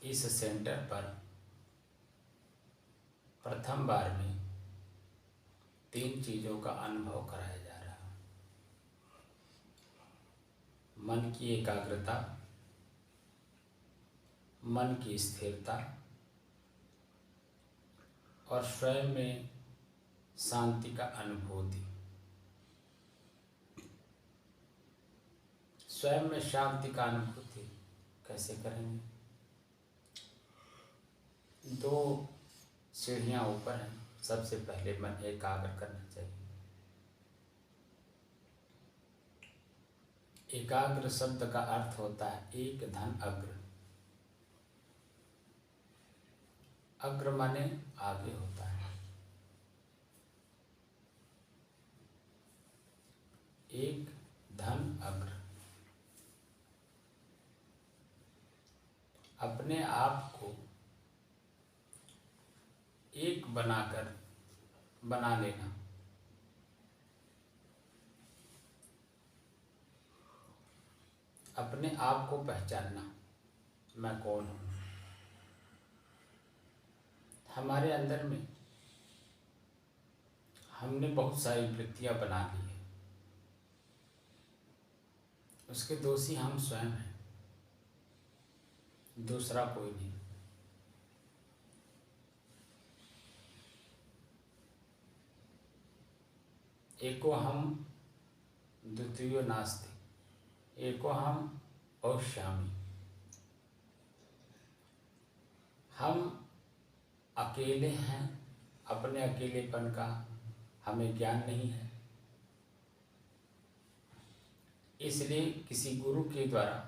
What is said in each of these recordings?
इस सेंटर पर प्रथम बार में 3 चीज़ों का अनुभव कराया जा रहा है। मन की एकाग्रता, मन की स्थिरता और स्वयं में शांति का अनुभूति। स्वयं में शांति का अनुभूति कैसे करेंगे? 2 सीढ़ियाँ ऊपर हैं। सबसे पहले मन एकाग्र करना चाहिए। एकाग्र शब्द का अर्थ होता है एक धन अग्र। अग्र माने आगे होता है। एक धन अग्र। अपने आप को एक बना लेना। अपने आप को पहचानना, मैं कौन हूँ। हमारे अंदर में हमने बहुत सारी वृत्तियां बना ली है, उसके दोषी हम स्वयं हैं, दूसरा कोई नहीं। एको हम द्वितीयो नास्ति, एको हम पश्यामि। हम अकेले हैं, अपने अकेलेपन का हमें ज्ञान नहीं है। इसलिए किसी गुरु के द्वारा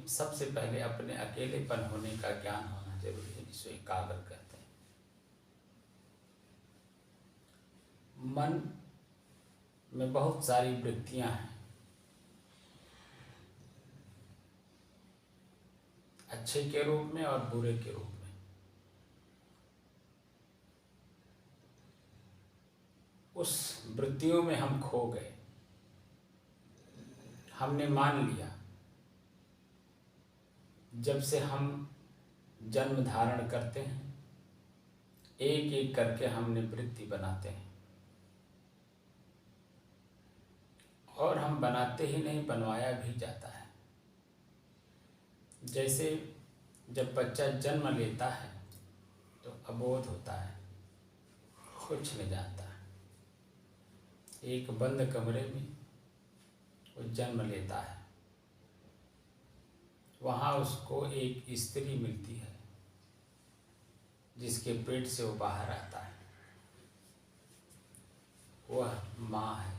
सबसे पहले अपने अकेलेपन होने का ज्ञान होना जरूरी है, जिसे एकाग्र कहते हैं। मन में बहुत सारी वृत्तियां हैं, अच्छे के रूप में और बुरे के रूप में। उस वृत्तियों में हम खो गए। हमने मान लिया, जब से हम जन्म धारण करते हैं, एक एक करके हमने वृत्ति बनाते हैं। और हम बनाते ही नहीं, बनवाया भी जाता है। जैसे जब बच्चा जन्म लेता है तो अबोध होता है, कुछ नहीं जानता है। एक बंद कमरे में वो जन्म लेता है। वहाँ उसको एक स्त्री मिलती है, जिसके पेट से वो बाहर आता है। वह माँ है।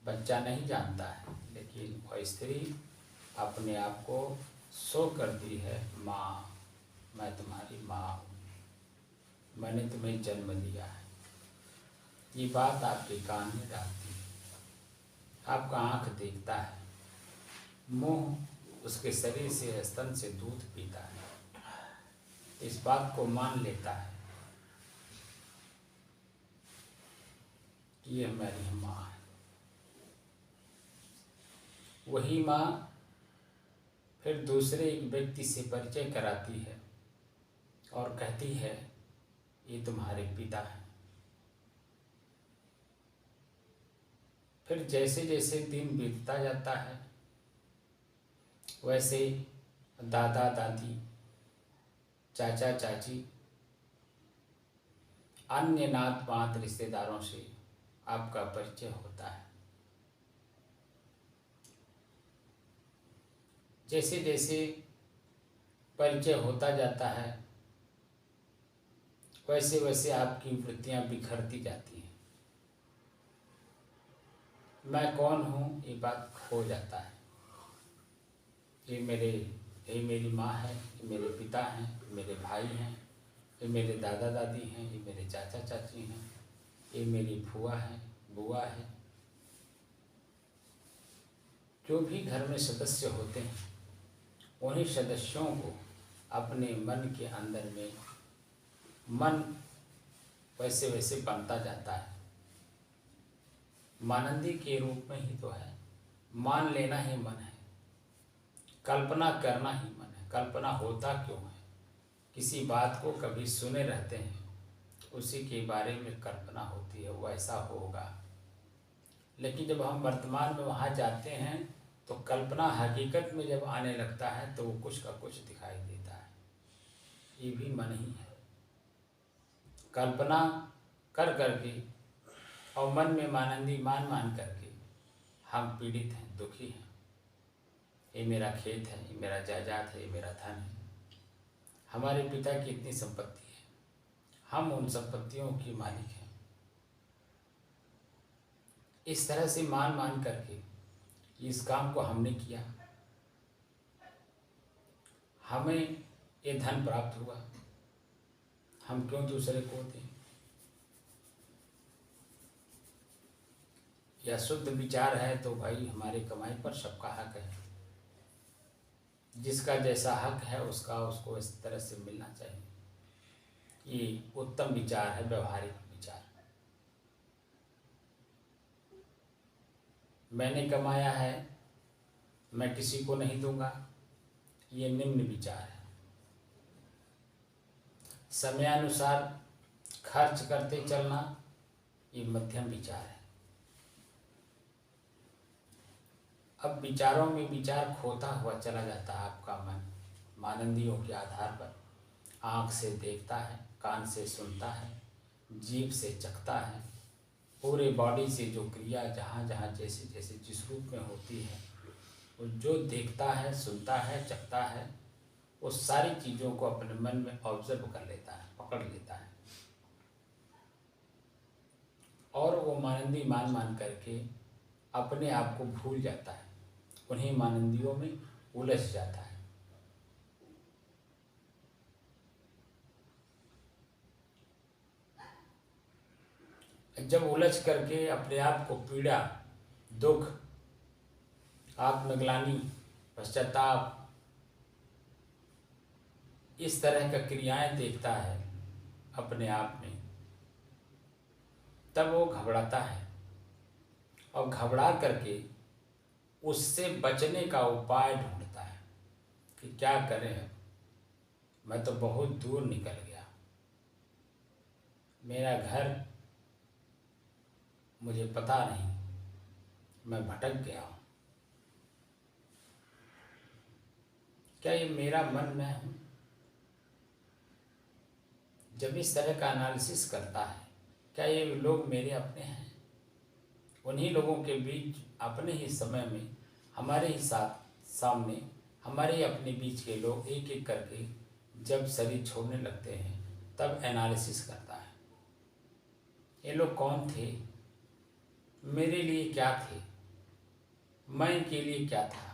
बच्चा नहीं जानता है, लेकिन वह स्त्री अपने आप को शो करती है, माँ, मैं तुम्हारी माँ हूँ, मैंने तुम्हें जन्म दिया है। ये बात आपके कान में डालती है। आपका आँख देखता है, मुंह उसके शरीर से, स्तन से दूध पीता है। इस बात को मान लेता है कि यह मेरी माँ है। वही माँ फिर दूसरे एक व्यक्ति से परिचय कराती है और कहती है, ये तुम्हारे पिता हैं। फिर जैसे जैसे दिन बीतता जाता है, वैसे दादा दादी, चाचा चाची, अन्य नात पात रिश्तेदारों से आपका परिचय होता है। जैसे जैसे परिचय होता जाता है, वैसे वैसे आपकी वृत्तियां बिखरती जाती हैं। मैं कौन हूँ, ये बात खो जाता है। ये मेरी माँ है, ये मेरे पिता हैं, ये मेरे भाई हैं, ये मेरे दादा दादी हैं, ये मेरे चाचा चाची हैं, ये मेरी फूआ है, बुआ है। जो भी घर में सदस्य होते हैं, उन्हीं सदस्यों को अपने मन के अंदर में मन वैसे वैसे बनता जाता है। मानंदी के रूप में ही तो है, मान लेना ही मन है। कल्पना करना ही मन है। कल्पना होता क्यों है? किसी बात को कभी सुने रहते हैं, उसी के बारे में कल्पना होती है, वो ऐसा होगा। लेकिन जब हम वर्तमान में वहाँ जाते हैं तो कल्पना हकीकत में जब आने लगता है तो वो कुछ का कुछ दिखाई देता है। ये भी मन ही है। कल्पना कर करके और मन में मानंदी मान मान करके हम पीड़ित हैं, दुखी हैं। ये मेरा खेत है, ये मेरा जायदाद है, ये मेरा धन है, हमारे पिता की इतनी संपत्ति है, हम उन संपत्तियों की मालिक हैं। इस तरह से मान मान करके इस काम को हमने किया, हमें ये धन प्राप्त हुआ, हम क्यों दूसरे को दें? या शुद्ध विचार है तो भाई हमारे कमाई पर सबका हक है, जिसका जैसा हक है उसको इस तरह से मिलना चाहिए। ये उत्तम विचार है, व्यवहारिक विचार। मैंने कमाया है, मैं किसी को नहीं दूंगा, ये निम्न विचार है। समयानुसार खर्च करते चलना, ये मध्यम विचार है। अब विचारों में विचार खोता हुआ चला जाता है आपका मन, मानंदियों के आधार पर। आँख से देखता है, कान से सुनता है, जीभ से चखता है, पूरे बॉडी से जो क्रिया जहाँ जहाँ जैसे जैसे जिस रूप में होती है, वो जो देखता है, सुनता है, चखता है, वो सारी चीज़ों को अपने मन में ऑब्जर्व कर लेता है, पकड़ लेता है। और वो मानंदी मान मान करके अपने आप को भूल जाता है, उन्हीं मानंदियों में उलझ जाता है। जब उलझ करके अपने आप को पीड़ा, दुख, आत्मग्लानि, पश्चाताप, इस तरह का क्रियाएं देखता है अपने आप में, तब वो घबराता है और घबरा करके उससे बचने का उपाय ढूंढता है कि क्या करें। अब मैं तो बहुत दूर निकल गया, मेरा घर मुझे पता नहीं, मैं भटक गया हूँ। क्या ये मेरा मन मैं हूँ? जब इस तरह का एनालिसिस करता है, क्या ये लोग मेरे अपने हैं? उन्हीं लोगों के बीच अपने ही समय में हमारे ही साथ सामने हमारे ही अपने बीच के लोग एक एक करके जब शरीर छोड़ने लगते हैं तब एनालिसिस करता है, ये लोग कौन थे, मेरे लिए क्या थे, मैं इनके लिए क्या था।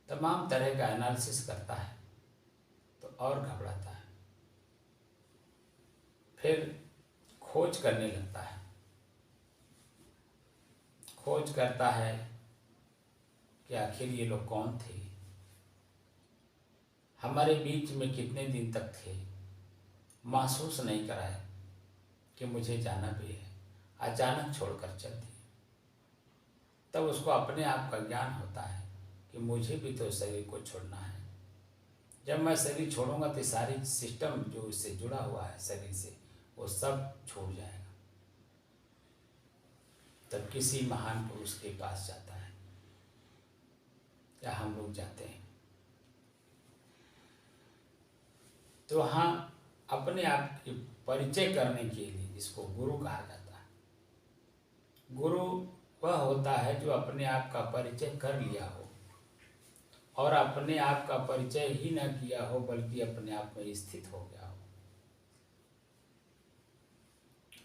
तमाम तरह का एनालिसिस करता है तो और घबराता है, फिर खोज करने लगता है। खोज करता है कि आखिर ये लोग कौन थे, हमारे बीच में कितने दिन तक थे, महसूस नहीं कराए कि मुझे जाना भी है, अचानक छोड़कर चल दिए। तब उसको अपने आप का ज्ञान होता है कि मुझे भी तो शरीर को छोड़ना है। जब मैं शरीर छोड़ूंगा तो सारी सिस्टम जो इससे जुड़ा हुआ है शरीर से, वो सब छूट जाएगा। तब किसी महान पुरुष के पास जाता है, या हम लोग जाते हैं, तो वहाँ अपने आप की परिचय करने के लिए इसको गुरु कहा जाता है। गुरु वह होता है जो अपने आप का परिचय कर लिया हो और अपने आप का परिचय ही न किया हो बल्कि अपने आप में स्थित हो गया हो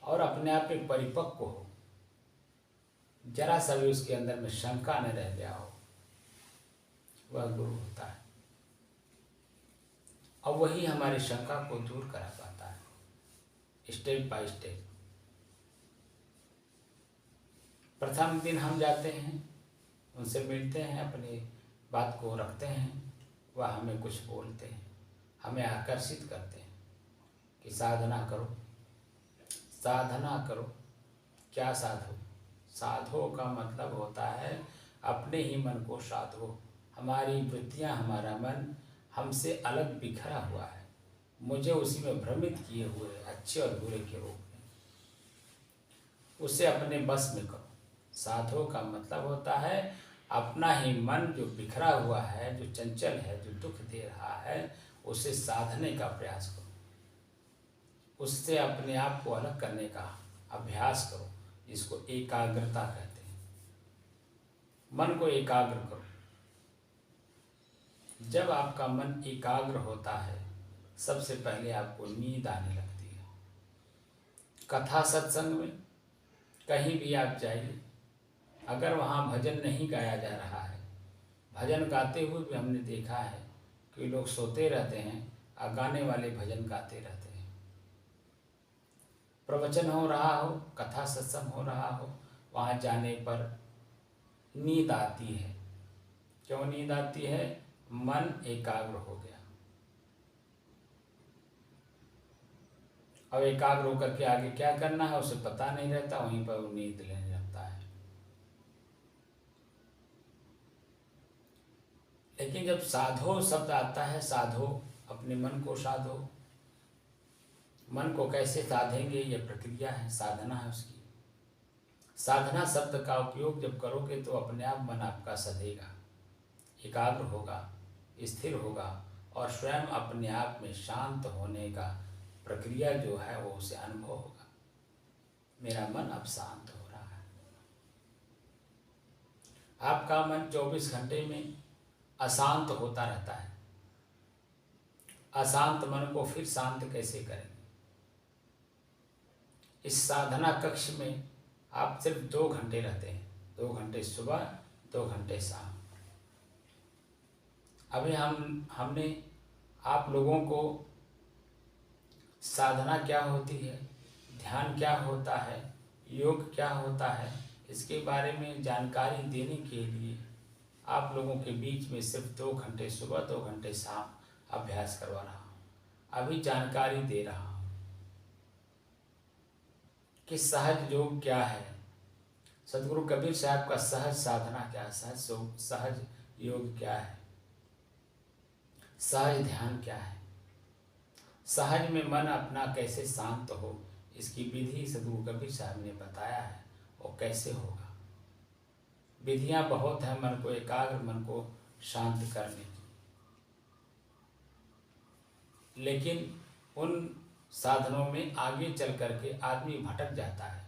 और अपने आप में परिपक्व हो, जरा सा भी उसके अंदर में शंका न रह गया हो, वह गुरु होता है। और वही हमारी शंका को दूर करा पाता है स्टेप बाय स्टेप। प्रथम दिन हम जाते हैं, उनसे मिलते हैं, अपनी बात को रखते हैं, वह हमें कुछ बोलते हैं, हमें आकर्षित करते हैं कि साधना करो, साधना करो। क्या साधो? साधो का मतलब होता है अपने ही मन को साधो। हमारी वृत्तियाँ, हमारा मन हमसे अलग बिखरा हुआ है, मुझे उसी में भ्रमित किए हुए अच्छे और बुरे के रूप में, उसे अपने बस में करो। साधो का मतलब होता है अपना ही मन जो बिखरा हुआ है, जो चंचल है, जो दुख दे रहा है, उसे साधने का प्रयास करो, उससे अपने आप को अलग करने का अभ्यास करो, जिसको एकाग्रता कहते हैं। मन को एकाग्र करो। जब आपका मन एकाग्र होता है, सबसे पहले आपको नींद आने लगती है। कथा सत्संग में कहीं भी आप जाइए, अगर वहाँ भजन नहीं गाया जा रहा है, भजन गाते हुए भी हमने देखा है कि लोग सोते रहते हैं और गाने वाले भजन गाते रहते हैं। प्रवचन हो रहा हो, कथा सत्संग हो रहा हो, वहाँ जाने पर नींद आती है। क्यों नींद आती है? मन एकाग्र हो गया। अब एकाग्र होकर के आगे क्या करना है उसे पता नहीं रहता, वहीं पर वो नींद लेने लगता है। लेकिन जब साधो शब्द आता है, साधो अपने मन को साधो। मन को कैसे साधेंगे, ये प्रक्रिया है, साधना है उसकी। साधना शब्द का उपयोग जब करोगे तो अपने आप मन आपका सधेगा, एकाग्र होगा, स्थिर होगा और स्वयं अपने आप में शांत होने का प्रक्रिया जो है वो उसे अनुभव होगा। मेरा मन अब शांत हो रहा है। आपका मन 24 घंटे में अशांत होता रहता है। अशांत मन को फिर शांत कैसे करेंगे? इस साधना कक्ष में आप सिर्फ 2 घंटे रहते हैं, 2 घंटे सुबह, 2 घंटे शाम। अभी हमने आप लोगों को साधना क्या होती है, ध्यान क्या होता है, योग क्या होता है, इसके बारे में जानकारी देने के लिए आप लोगों के बीच में सिर्फ 2 घंटे सुबह, 2 घंटे शाम अभ्यास करवा रहा हूँ। अभी जानकारी दे रहा हूँ कि सहज योग क्या है, सदगुरु कबीर साहब का सहज साधना क्या है, सहज योग क्या है, सहज ध्यान क्या है, सहज में मन अपना कैसे शांत हो, इसकी विधि सदगुरु कबीर साहब ने बताया है। और कैसे होगा? विधियां बहुत हैं मन को एकाग्र, मन को शांत करने की, लेकिन उन साधनों में आगे चल करके आदमी भटक जाता है,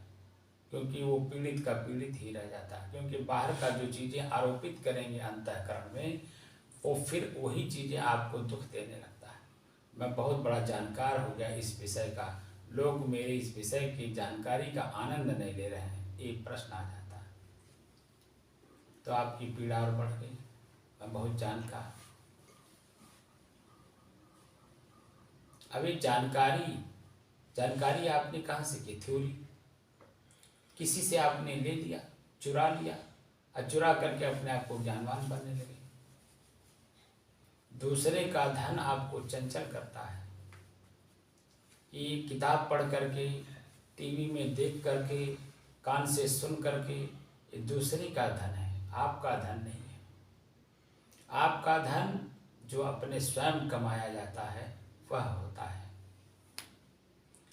क्योंकि वो पीड़ित का पीड़ित ही रह जाता है। क्योंकि बाहर का जो चीज़ें आरोपित करेंगे अंतःकरण में, वो फिर वही चीज़ें आपको दुख देने लगता है। मैं बहुत बड़ा जानकार हो गया इस विषय का, लोग मेरे इस विषय की जानकारी का आनंद नहीं ले रहे हैं, एक प्रश्न आ जाता है, तो आपकी पीड़ा और बढ़ गई। मैं बहुत जानकार, अभी जानकारी आपने कहाँ से की? थ्योरी, किसी से आपने ले लिया, चुरा लिया, और चुरा करके अपने आप को ज्ञानवान बनने लगे। दूसरे का धन आपको चंचल करता है। ये किताब पढ़ करके, टीवी में देख करके, कान से सुन करके, ये दूसरे का धन है, आपका धन नहीं है। आपका धन जो अपने स्वयं कमाया जाता है वह होता है।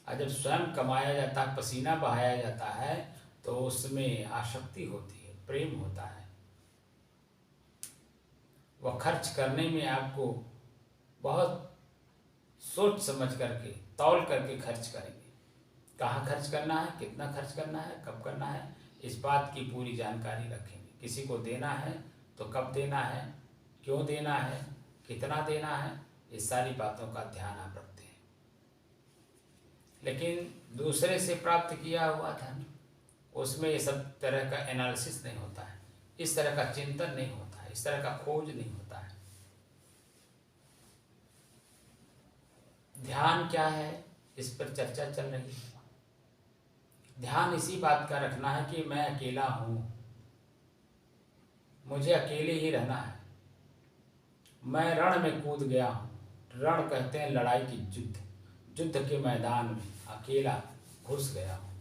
और जब स्वयं कमाया जाता है, पसीना बहाया जाता है, तो उसमें आसक्ति होती है, प्रेम होता है। वह खर्च करने में आपको बहुत सोच समझ करके, तौल करके खर्च करेंगे। कहाँ खर्च करना है, कितना खर्च करना है, कब करना है, इस बात की पूरी जानकारी रखेंगे। किसी को देना है तो कब देना है, क्यों देना है, कितना देना है, इस सारी बातों का ध्यान आप रखते हैं। लेकिन दूसरे से प्राप्त किया हुआ धन, उसमें ये सब तरह का एनालिसिस नहीं होता है, इस तरह का चिंतन नहीं होता है, इस तरह का खोज नहीं होता है। ध्यान क्या है, इस पर चर्चा चल रही है। ध्यान इसी बात का रखना है कि मैं अकेला हूँ, मुझे अकेले ही रहना है। मैं रण में कूद गया हूँ। रण कहते हैं लड़ाई की युद्ध के मैदान में अकेला घुस गया हूँ।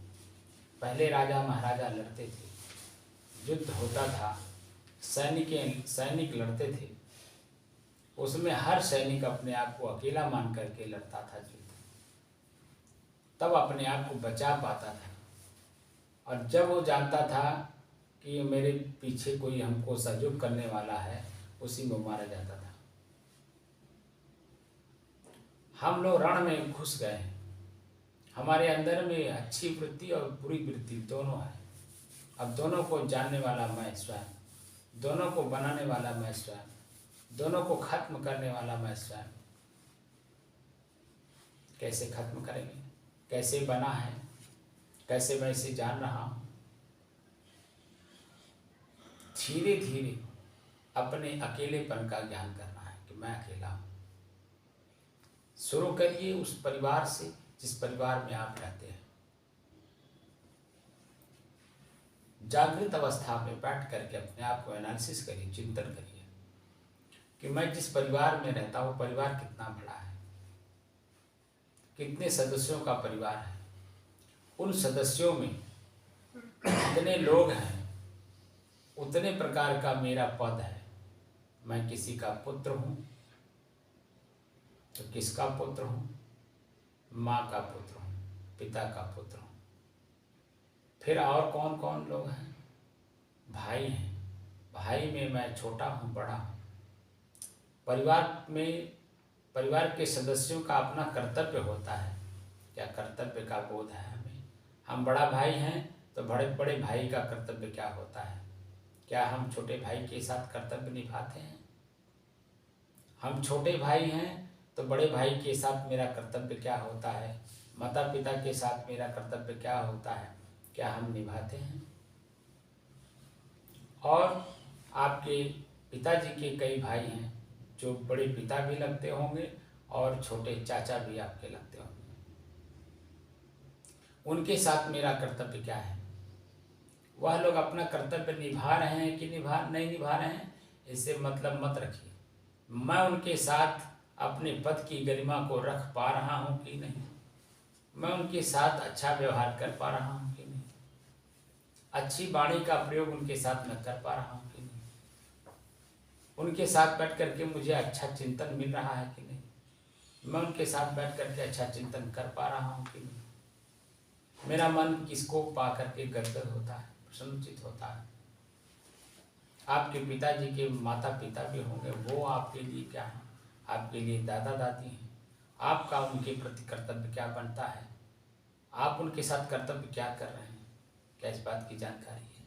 पहले राजा महाराजा लड़ते थे, युद्ध होता था, सैनिक लड़ते थे, उसमें हर सैनिक अपने आप को अकेला मान करके लड़ता था युद्ध, तब अपने आप को बचा पाता था। और जब वो जानता था कि मेरे पीछे कोई हमको सहयोग करने वाला है, उसी में मारा जाता था। हम लोग रण में घुस गए हैं, हमारे अंदर में अच्छी वृत्ति और बुरी वृत्ति दोनों है। अब दोनों को जानने वाला मैं स्वयं, दोनों को बनाने वाला मैं स्वयं, दोनों को खत्म करने वाला मैं स्वयं। कैसे खत्म करेंगे, कैसे बना है, कैसे मैं इसे जान रहा हूँ। धीरे धीरे अपने अकेलेपन का ज्ञान करना है कि मैं अकेला हूँ। शुरू करिए उस परिवार से जिस परिवार में आप रहते हैं। जागृत अवस्था में बैठ करके अपने आप को एनालिसिस करिए, चिंतन करिए कि मैं जिस परिवार में रहता हूँ परिवार कितना बड़ा है, कितने सदस्यों का परिवार है, उन सदस्यों में कितने लोग हैं, उतने प्रकार का मेरा पद है। मैं किसी का पुत्र हूँ तो किसका पुत्र हूँ? माँ का पुत्र हूँ, पिता का पुत्र हूँ। फिर और कौन कौन लोग हैं? भाई हैं, भाई में मैं छोटा हूँ बड़ा हूँ। परिवार में परिवार के सदस्यों का अपना कर्तव्य होता है, क्या कर्तव्य का बोध है हमें? हम बड़ा भाई हैं तो बड़े बड़े भाई का कर्तव्य क्या होता है? क्या हम छोटे भाई के साथ कर्तव्य निभाते हैं? हम छोटे भाई हैं तो बड़े भाई के साथ मेरा कर्तव्य क्या होता है? माता पिता के साथ मेरा कर्तव्य क्या होता है? क्या हम निभाते हैं? और आपके पिताजी के कई भाई हैं जो बड़े पिता भी लगते होंगे और छोटे चाचा भी आपके लगते होंगे। उनके साथ मेरा कर्तव्य क्या है? वह लोग अपना कर्तव्य निभा रहे हैं कि नहीं निभा रहे हैं, इससे मतलब मत रखिए। मैं उनके साथ अपने पद की गरिमा को रख पा रहा हूँ कि नहीं, मैं उनके साथ अच्छा व्यवहार कर पा रहा हूँ कि नहीं, अच्छी वाणी का प्रयोग उनके साथ मैं कर पा रहा हूँ कि नहीं, उनके साथ बैठ करके मुझे अच्छा चिंतन मिल रहा है कि नहीं, मैं उनके साथ बैठ करके अच्छा चिंतन कर पा रहा हूँ कि नहीं, मेरा मन किसको पा करके गदगद होता है, प्रसन्नचित होता है। आपके पिताजी के माता पिता भी होंगे, वो आपके लिए क्या है? आपके लिए दादा दादी हैं। आपका उनके प्रति कर्तव्य क्या बनता है? आप उनके साथ कर्तव्य क्या कर रहे हैं? क्या इस बात की जानकारी है?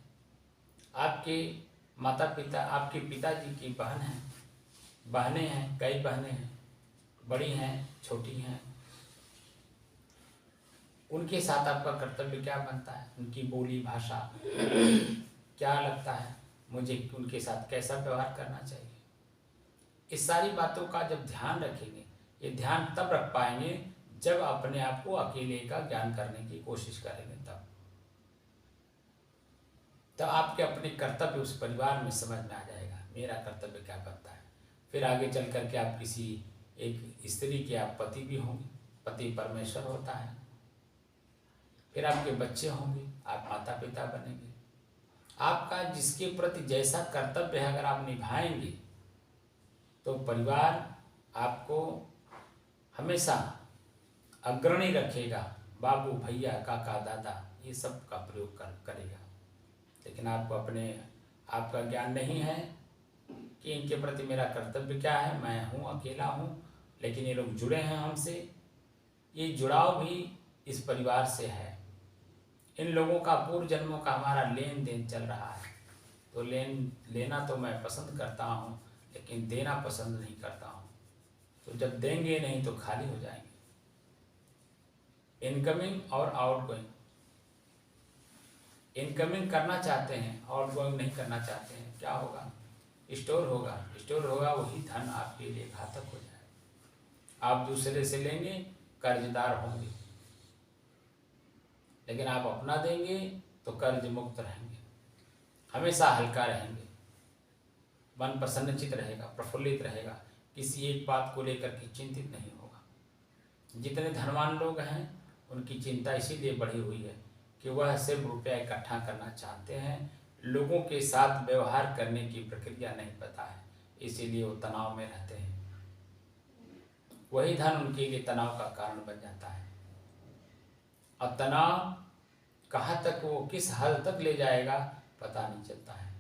आपके माता पिता, आपके पिताजी की बहनें हैं, कई बहनें हैं, बड़ी हैं, छोटी हैं, उनके साथ आपका कर्तव्य क्या बनता है? उनकी बोली भाषा क्या लगता है मुझे, उनके साथ कैसा व्यवहार करना चाहिए? इस सारी बातों का जब ध्यान रखेंगे, ये ध्यान तब रख पाएंगे जब अपने आप को अकेले का ज्ञान करने की कोशिश करेंगे। तब आपके अपने कर्तव्य उस परिवार में समझ में आ जाएगा, मेरा कर्तव्य क्या बनता है। फिर आगे चल करके आप किसी एक स्त्री के आप पति भी होंगे, पति परमेश्वर होता है। फिर आपके बच्चे होंगे, आप माता पिता बनेंगे। आपका जिसके प्रति जैसा कर्तव्य है अगर आप निभाएंगे तो परिवार आपको हमेशा अग्रणी रखेगा। बाबू, भैया, काका, दादा, ये सब का प्रयोग करेगा। लेकिन आपको आपका ज्ञान नहीं है कि इनके प्रति मेरा कर्तव्य क्या है। मैं हूँ, अकेला हूँ, लेकिन ये लोग जुड़े हैं हमसे। ये जुड़ाव भी इस परिवार से है। इन लोगों का पूर्व जन्मों का हमारा लेन देन चल रहा है। तो लेना तो मैं पसंद करता हूँ, लेकिन देना पसंद नहीं करता हूँ। तो जब देंगे नहीं तो खाली हो जाएंगे। इनकमिंग और आउटगोइंग, इनकमिंग करना चाहते हैं, आउटगोइंग नहीं करना चाहते हैं, क्या होगा? स्टोर होगा, वही धन आपके लिए घातक हो जाएगा। आप दूसरे से लेंगे, कर्जदार होंगे, लेकिन आप अपना देंगे तो कर्ज मुक्त रहेंगे, हमेशा हल्का रहेंगे, मन प्रसन्नचित रहेगा, प्रफुल्लित रहेगा, किसी एक बात को लेकर के चिंतित नहीं होगा। जितने धनवान लोग हैं उनकी चिंता इसीलिए बढ़ी हुई है कि वह सिर्फ रुपया इकट्ठा करना चाहते हैं, लोगों के साथ व्यवहार करने की प्रक्रिया नहीं पता है, इसीलिए वो तनाव में रहते हैं। वही धन उनके लिए तनाव का कारण बन जाता है। और तनाव कहाँ तक, वो किस हद तक ले जाएगा पता नहीं चलता है।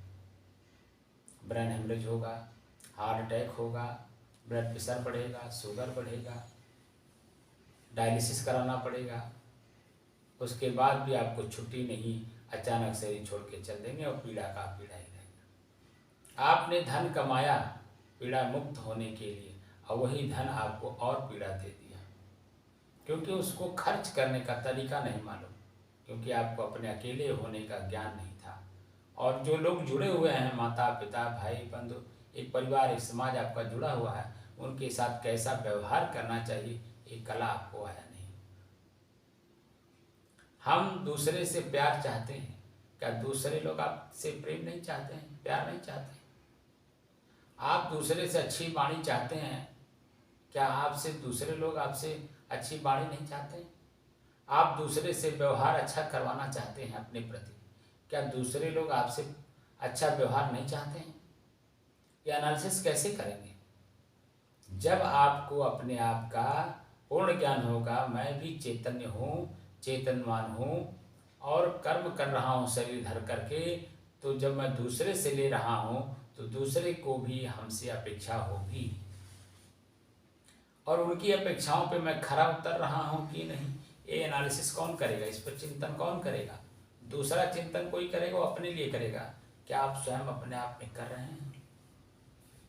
ब्रेन हेमरेज होगा, हार्ट अटैक होगा, ब्लड प्रेशर बढ़ेगा, शुगर बढ़ेगा, डायलिसिस कराना पड़ेगा। उसके बाद भी आपको छुट्टी नहीं, अचानक से ही छोड़ के चल देंगे और पीड़ा का पीड़ा ही रहेगा। आपने धन कमाया पीड़ा मुक्त होने के लिए, और वही धन आपको और पीड़ा दे दिया, क्योंकि उसको खर्च करने का तरीका नहीं मालूम, क्योंकि आपको अपने अकेले होने का ज्ञान नहीं था। और जो लोग जुड़े हुए हैं, माता पिता भाई बंधु, एक परिवार एक समाज आपका जुड़ा हुआ है, उनके साथ कैसा व्यवहार करना चाहिए एक कला आपको आया नहीं। हम दूसरे से प्यार चाहते हैं, क्या दूसरे लोग आपसे प्रेम नहीं चाहते हैं, प्यार नहीं चाहते? आप दूसरे से अच्छी वाणी चाहते हैं, क्या आपसे दूसरे लोग आपसे अच्छी वाणी नहीं चाहते हैं? आप दूसरे से व्यवहार अच्छा करवाना चाहते हैं अपने प्रति, क्या दूसरे लोग आपसे अच्छा व्यवहार नहीं चाहते हैं? ये एनालिसिस कैसे करेंगे? जब आपको अपने आप का पूर्ण ज्ञान होगा, मैं भी चैतन्य हूँ, चेतनवान हूँ और कर्म कर रहा हूँ शरीर धर करके, तो जब मैं दूसरे से ले रहा हूँ तो दूसरे को भी हमसे अपेक्षा होगी, और उनकी अपेक्षाओं पे मैं खरा उतर रहा हूँ कि नहीं, ये एनालिसिस कौन करेगा? इस पर चिंतन कौन करेगा? दूसरा चिंतन कोई करेगा, वो अपने लिए करेगा। क्या आप स्वयं अपने आप में कर रहे हैं?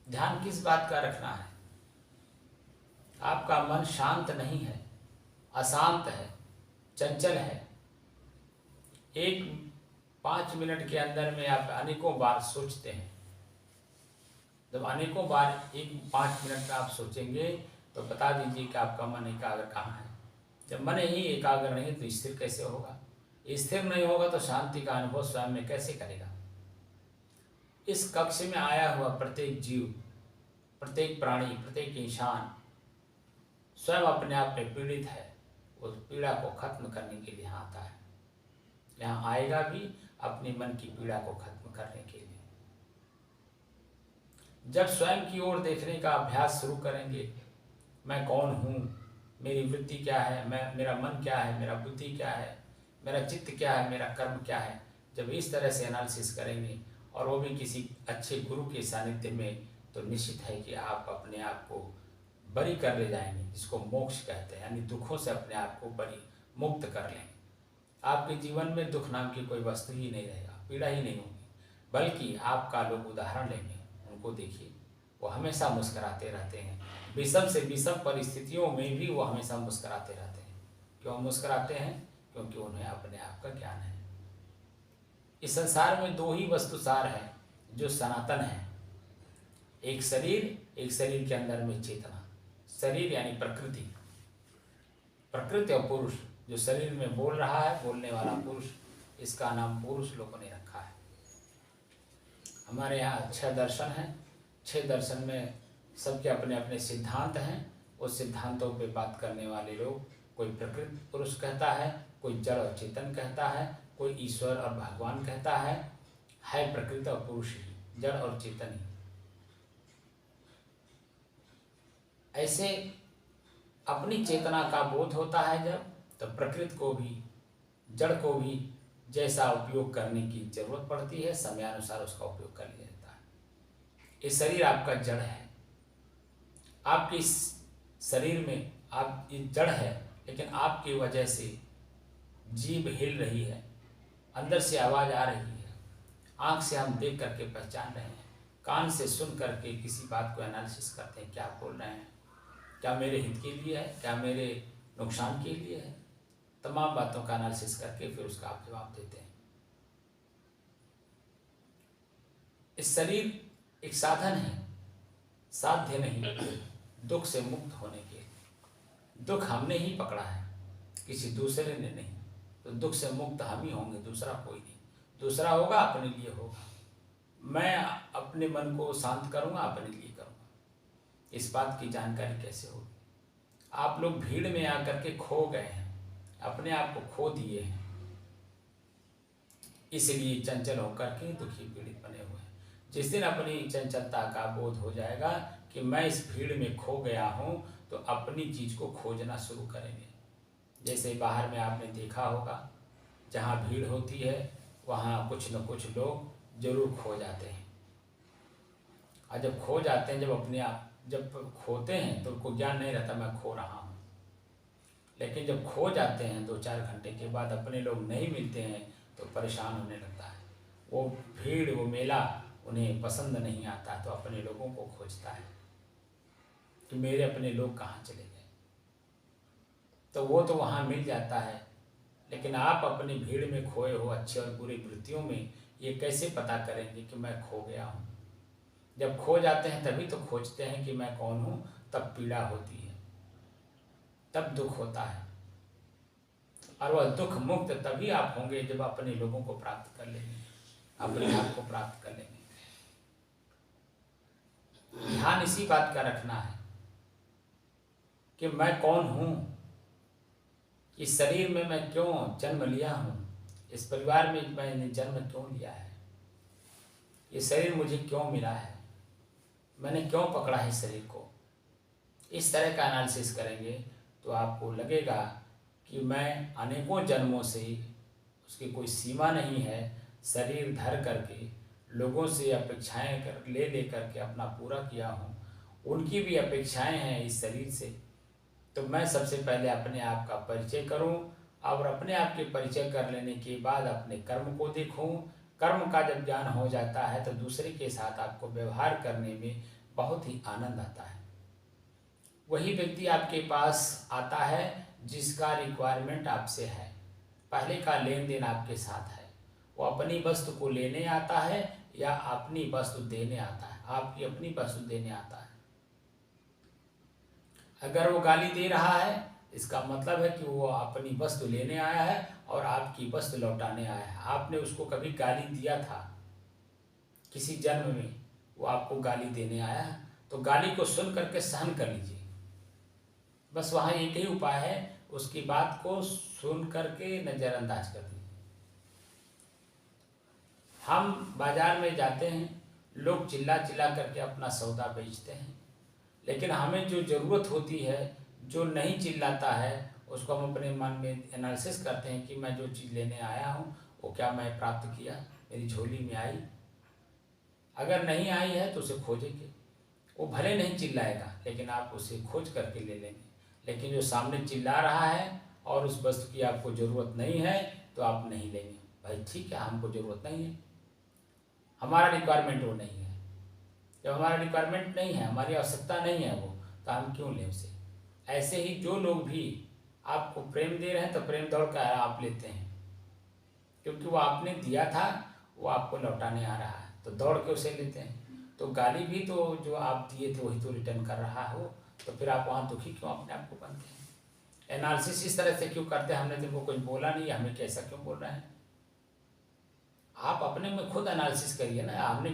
ध्यान किस बात का रखना है? आपका मन शांत नहीं है, अशांत है, चंचल है। एक 5 मिनट के अंदर में आप अनेकों बार सोचते हैं। जब अनेकों बार एक 5 मिनट में आप सोचेंगे तो बता दीजिए कि आपका मन एकाग्र कहाँ है। जब मन ही एकाग्र नहीं तो स्थिर कैसे होगा? स्थिर नहीं होगा तो शांति का अनुभव स्वयं में कैसे करेगा? इस कक्ष में आया हुआ प्रत्येक जीव, प्रत्येक प्राणी, प्रत्येक इंसान स्वयं अपने आप में पीड़ित है। उस पीड़ा को खत्म करने के लिए आता है। यहाँ आएगा भी अपने मन की पीड़ा को खत्म करने के लिए। जब स्वयं की ओर देखने का अभ्यास शुरू करेंगे, मैं कौन हूँ, मेरी वृत्ति क्या है, मेरा मन क्या है, मेरा बुद्धि क्या है, मेरा चित्त क्या है, मेरा कर्म क्या है, जब इस तरह से एनालिसिस करेंगे और वो भी किसी अच्छे गुरु के सानिध्य में, तो निश्चित है कि आप अपने आप को बरी कर ले जाएंगे, जिसको मोक्ष कहते हैं, यानी दुखों से अपने आप को बरी मुक्त कर लेंगे। आपके जीवन में दुख नाम की कोई वस्तु ही नहीं रहेगा, पीड़ा ही नहीं होगी, बल्कि आपका लोग उदाहरण लेंगे, उनको देखिए, वो हमेशा मुस्कुराते रहते हैं। विषम से विषम परिस्थितियों में भी वो हमेशा मुस्कुराते रहते हैं। क्यों मुस्कुराते हैं? क्योंकि उन्हें अपने आप का ज्ञान है। इस संसार में 2 ही वस्तु सार है जो सनातन है, एक शरीर, एक शरीर के अंदर में चेतना। शरीर यानी प्रकृति, प्रकृति और पुरुष, जो शरीर में बोल रहा है, बोलने वाला पुरुष, इसका नाम पुरुष लोगों ने रखा है। हमारे यहाँ 6 दर्शन हैं। 6 दर्शन में सबके अपने अपने सिद्धांत हैं। उस सिद्धांतों पे बात करने वाले लोग, कोई प्रकृति पुरुष कहता है, कोई जड़ और चेतन कहता है, कोई ईश्वर और भगवान कहता है प्रकृति और पुरुष ही, जड़ और चेतन ही। ऐसे अपनी चेतना का बोध होता है जब, तो प्रकृति को भी, जड़ को भी जैसा उपयोग करने की जरूरत पड़ती है, समयानुसार उसका उपयोग कर लिया जाता है। ये शरीर आपका जड़ है, आपके इस शरीर में आप ये जड़ है, लेकिन आपकी वजह से जीभ हिल रही है, अंदर से आवाज़ आ रही है, आँख से हम देख करके पहचान रहे हैं, कान से सुन करके किसी बात को एनालिसिस करते हैं, क्या बोल रहे हैं, क्या मेरे हित के लिए है, क्या मेरे नुकसान के लिए है। तमाम बातों का एनालिसिस करके फिर उसका आप जवाब देते हैं। इस शरीर एक साधन है, साध्य नहीं, दुख से मुक्त होने के। दुख हमने ही पकड़ा है, किसी दूसरे ने नहीं। तो दुख से मुक्त हम ही होंगे, दूसरा कोई नहीं। दूसरा होगा अपने लिए होगा। मैं अपने मन को शांत करूँगा, अपने लिए करूँगा। इस बात की जानकारी कैसे होगी? आप लोग भीड़ में आकर के खो गए हैं, अपने आप को खो दिए हैं। इसलिए चंचल होकर के दुखी पीड़ित बने हुए हैं। जिस दिन अपनी चंचलता का बोध हो जाएगा कि मैं इस भीड़ में खो गया हूँ, तो अपनी चीज़ को खोजना शुरू करेंगे। जैसे बाहर में आपने देखा होगा, जहाँ भीड़ होती है वहाँ कुछ न कुछ लोग जरूर खो जाते हैं। और जब खो जाते हैं, जब खोते हैं तो उनको ज्ञान नहीं रहता मैं खो रहा हूँ। लेकिन जब खो जाते हैं 2-4 घंटे के बाद अपने लोग नहीं मिलते हैं तो परेशान होने लगता है। वो भीड़, वो मेला उन्हें पसंद नहीं आता, तो अपने लोगों को खोजता है कि मेरे अपने लोग कहाँ चले गए। तो वो तो वहाँ मिल जाता है, लेकिन आप अपनी भीड़ में खोए हो अच्छे और बुरी वृत्तियों में, ये कैसे पता करेंगे कि मैं खो गया हूँ। जब खो जाते हैं तभी तो खोजते हैं कि मैं कौन हूँ, तब पीड़ा होती है, तब दुख होता है। और वह दुख मुक्त तभी आप होंगे जब अपने लोगों को प्राप्त कर लेंगे, अपने आप को प्राप्त कर लेंगे। ध्यान इसी बात का रखना है कि मैं कौन हूँ, इस शरीर में मैं क्यों जन्म लिया हूँ, इस परिवार में मैंने जन्म क्यों लिया है, ये शरीर मुझे क्यों मिला है, मैंने क्यों पकड़ा है इस शरीर को। इस तरह का एनालिसिस करेंगे तो आपको लगेगा कि मैं अनेकों जन्मों से, उसकी कोई सीमा नहीं है, शरीर धर करके लोगों से अपेक्षाएं ले करके अपना पूरा किया हूँ। उनकी भी अपेक्षाएं हैं इस शरीर से। तो मैं सबसे पहले अपने आप का परिचय करूं, और अपने आप के परिचय कर लेने के बाद अपने कर्म को देखूं। कर्म का जब ज्ञान हो जाता है तो दूसरे के साथ आपको व्यवहार करने में बहुत ही आनंद आता है। वही व्यक्ति आपके पास आता है जिसका रिक्वायरमेंट आपसे है, पहले का लेन देन आपके साथ है। वो अपनी वस्तु को लेने आता है या अपनी वस्तु देने आता है, आपकी अपनी वस्तु देने आता है। अगर वो गाली दे रहा है, इसका मतलब है कि वो अपनी वस्तु लेने आया है और आपकी वस्तु लौटाने आया है। आपने उसको कभी गाली दिया था किसी जन्म में, वो आपको गाली देने आया है, तो गाली को सुन करके सहन कर लीजिए। बस वहाँ एक ही उपाय है, उसकी बात को सुन करके नज़रअंदाज कर दीजिए। हम बाजार में जाते हैं, लोग चिल्ला चिल्ला करके अपना सौदा बेचते हैं, लेकिन हमें जो ज़रूरत होती है, जो नहीं चिल्लाता है, उसको हम अपने मन में एनालिसिस करते हैं कि मैं जो चीज़ लेने आया हूँ वो क्या मैं प्राप्त किया, मेरी झोली में आई। अगर नहीं आई है तो उसे खोजेंगे। वो भले नहीं चिल्लाएगा, लेकिन आप उसे खोज करके ले लेंगे। लेकिन जो सामने चिल्ला रहा है और उस वस्तु की आपको ज़रूरत नहीं है तो आप नहीं लेंगे। भाई ठीक है, हमको ज़रूरत नहीं है, हमारा रिक्वायरमेंट वो नहीं है। जब हमारा रिक्वायरमेंट नहीं है, हमारी आवश्यकता नहीं है वो, तो हम क्यों लें उसे। ऐसे ही जो लोग भी आपको प्रेम दे रहे हैं तो प्रेम दौड़ कर आप लेते हैं, क्योंकि वो आपने दिया था, वो आपको लौटाने आ रहा है, तो दौड़ के उसे लेते हैं। तो गाली भी तो जो आप दिए थे वही तो रिटर्न कर रहा हो, तो फिर आप वहाँ दुखी क्यों अपने आप को बनते हैं। एनालिसिस इस तरह से क्यों करते हैं, हमने तुमको कुछ बोला नहीं, हमें कैसा क्यों बोल रहे हैं। आप अपने में खुद एनालिसिस करिए ना। आपने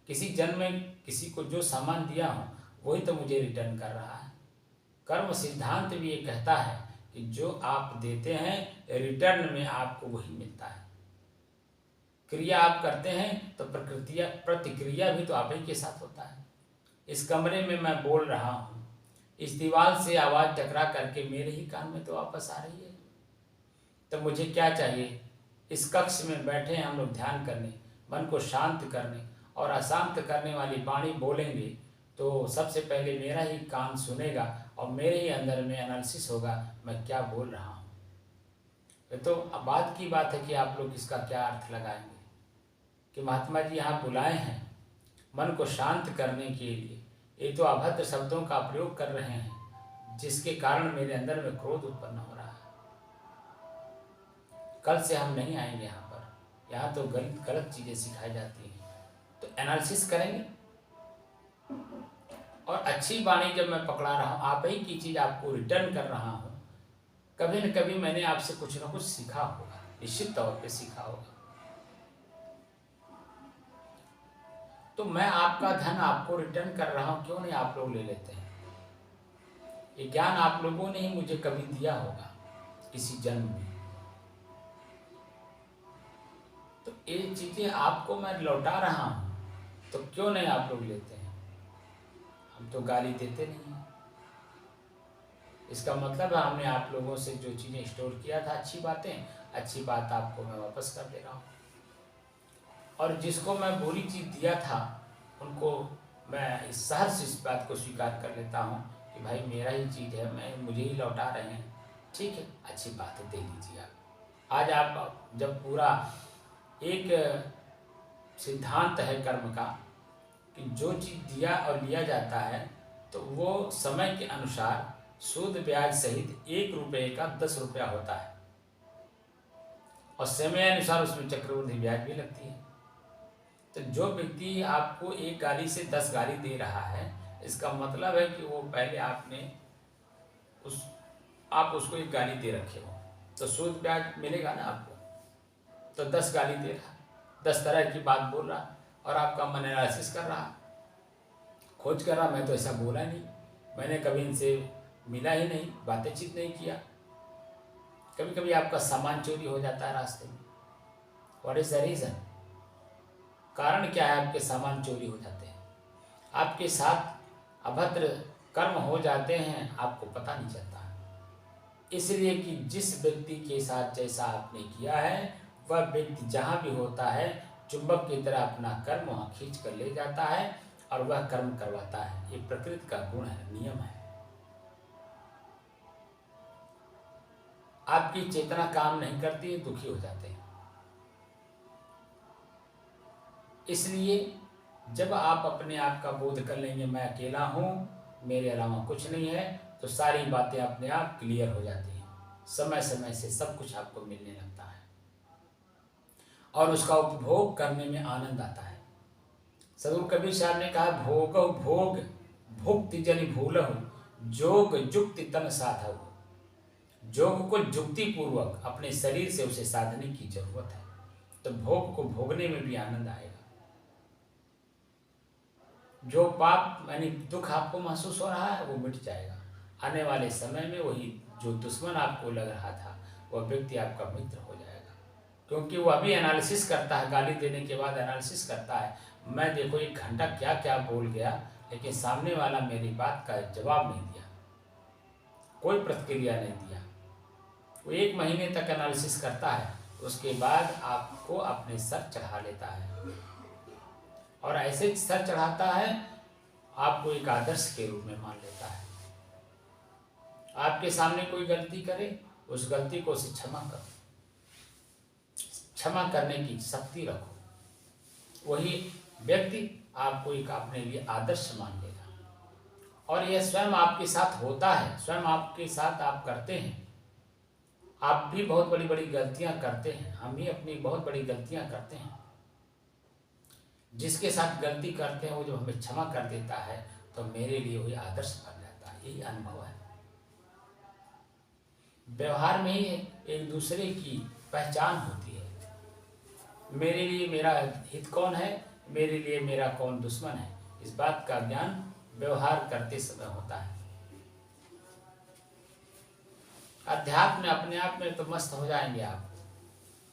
किसी जन्म में किसी को जो सामान दिया हो वही तो मुझे रिटर्न कर रहा है। कर्म सिद्धांत भी ये कहता है कि जो आप देते हैं रिटर्न में आपको वही मिलता है। क्रिया आप करते हैं तो प्रतिक्रिया भी तो आप ही के साथ होता है। इस कमरे में मैं बोल रहा हूँ, इस दीवार से आवाज़ टकरा करके मेरे ही कान में तो वापस आ रही है। तो मुझे क्या चाहिए, इस कक्ष में बैठे हैं हम लोग ध्यान करने, मन को शांत करने, और अशांत करने वाली वाणी बोलेंगे तो सबसे पहले मेरा ही कान सुनेगा और मेरे ही अंदर में एनालिसिस होगा मैं क्या बोल रहा हूँ। तो अब बात की बात है कि आप लोग इसका क्या अर्थ लगाएंगे कि महात्मा जी यहाँ बुलाए हैं मन को शांत करने के लिए, ये तो अभद्र शब्दों का प्रयोग कर रहे हैं जिसके कारण मेरे अंदर में क्रोध उत्पन्न हो रहा है। कल से हम नहीं आएंगे यहाँ पर, यहाँ तो गलत चीज़ें सिखाई जाती हैं। तो एनालिसिस करेंगे, और अच्छी वाणी जब मैं पकड़ा रहा हूँ, आप ही की चीज़ आपको रिटर्न कर रहा हूँ, कभी न कभी मैंने आपसे कुछ न कुछ सीखा होगा, निश्चित तौर पे सीखा होगा। तो मैं आपका धन आपको रिटर्न कर रहा हूँ, क्यों नहीं आप लोग ले लेते हैं। ये ज्ञान आप लोगों ने ही मुझे कभी दिया होगा किसी जन्म में। तो ये चीज़ें आपको मैं लौटा रहा हूँ, तो क्यों नहीं आप लोग लेते हैं? हम तो गाली देते नहीं हैं। इसका मतलब है हमने आप लोगों से जो चीज़ें स्टोर किया था, अच्छी बात आपको मैं वापस कर दे रहा हूँ। और जिसको मैं बुरी चीज़ दिया था उनको मैं इस सहर्ष इस बात को स्वीकार कर लेता हूँ कि भाई मेरा ही चीज़ है, मुझे ही लौटा रहे हैं, ठीक है, अच्छी बात है, दे लीजिए आप। आज आप जब पूरा एक सिद्धांत है कर्म का कि जो चीज़ दिया और लिया जाता है तो वो समय के अनुसार सूद ब्याज सहित 1 रुपये का 10 रुपया होता है, और समय अनुसार उसमें चक्रवृद्धि ब्याज भी लगती है। तो जो व्यक्ति आपको एक गाली से 10 गाली दे रहा है, इसका मतलब है कि वो पहले आप उसको एक गाली दे रखे हो, तो सूद ब्याज मिलेगा ना आपको। तो 10 गाली दे रहा, 10 तरह की बात बोल रहा, और आपका मन एनालिसिस कर रहा, खोज कर रहा, मैं तो ऐसा बोला नहीं, मैंने कभी इनसे मिला ही नहीं, बातचीत नहीं किया। कभी कभी आपका सामान चोरी हो जाता है रास्ते में। What is the reason? कारण क्या है आपके सामान चोरी हो जाते हैं? आपके साथ अभद्र कर्म हो जाते हैं, आपको पता नहीं चलता। इसलिए कि जिस व्यक्ति के साथ जैसा आपने किया है, वह व्यक्ति जहाँ भी होता है चुंबक की तरह अपना कर्म वहाँ खींच कर ले जाता है और वह कर्म करवाता है। ये प्रकृति का गुण है, नियम है। आपकी चेतना काम नहीं करती है, दुखी हो जाते हैं। इसलिए जब आप अपने आप का बोध कर लेंगे मैं अकेला हूँ, मेरे अलावा कुछ नहीं है, तो सारी बातें अपने आप क्लियर हो जाती हैं। समय समय से सब कुछ आपको मिलने लगता है और उसका उपभोग करने में आनंद आता है। सदगुरु कबीर साहब ने कहा, भोग भोग भुक्ति जनि भूलहु, जोग जुक्ति तन साधव। जोग को जुक्ति पूर्वक अपने शरीर से उसे साधने की जरूरत है, तो भोग को भोगने में भी आनंद आएगा। जो पाप यानी दुख आपको महसूस हो रहा है वो मिट जाएगा। आने वाले समय में वही जो दुश्मन आपको लग रहा था वह व्यक्ति आपका मित्र हो जाएगा, क्योंकि वो अभी एनालिसिस करता है, गाली देने के बाद एनालिसिस करता है, मैं देखो 1 घंटा क्या क्या बोल गया, लेकिन सामने वाला मेरी बात का जवाब नहीं दिया, कोई प्रतिक्रिया नहीं दिया। वो 1 महीने तक एनालिसिस करता है, उसके बाद आपको अपने सर चढ़ा लेता है, और ऐसे सर चढ़ाता है आपको एक आदर्श के रूप में मान लेता है। आपके सामने कोई गलती करे, उस गलती को उसे क्षमा करो, क्षमा करने की शक्ति रखो, वही व्यक्ति आपको एक अपने लिए आदर्श मान लेगा। और यह स्वयं आपके साथ होता है, स्वयं आपके साथ आप करते हैं। आप भी बहुत बड़ी बड़ी गलतियां करते हैं, हम भी अपनी बहुत बड़ी गलतियां करते हैं। जिसके साथ गलती करते हैं वो जो हमें क्षमा कर देता है तो मेरे लिए वही आदर्श बन जाता है। यही अनुभव है। व्यवहार में ही एक दूसरे की पहचान होती है। मेरे लिए मेरा हित कौन है, मेरे लिए मेरा कौन दुश्मन है, इस बात का ज्ञान व्यवहार करते समय होता है। अध्यात्म में अपने आप में तो मस्त हो जाएंगे आप,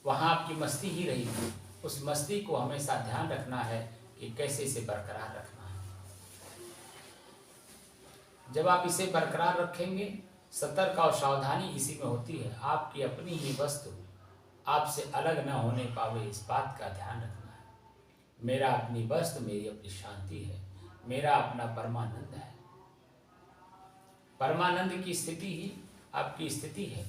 वहाँ आपकी मस्ती ही रहेगी। उस मस्ती को हमेशा ध्यान रखना है कि कैसे इसे बरकरार रखना है। जब आप इसे बरकरार रखेंगे, सतर्क और सावधानी इसी में होती है। आपकी अपनी ही वस्तु आपसे अलग न होने पावे, इस बात का ध्यान रखना है। मेरा अपनी वस्तु मेरी अपनी शांति है, मेरा अपना परमानंद है। परमानंद की स्थिति ही आपकी स्थिति है,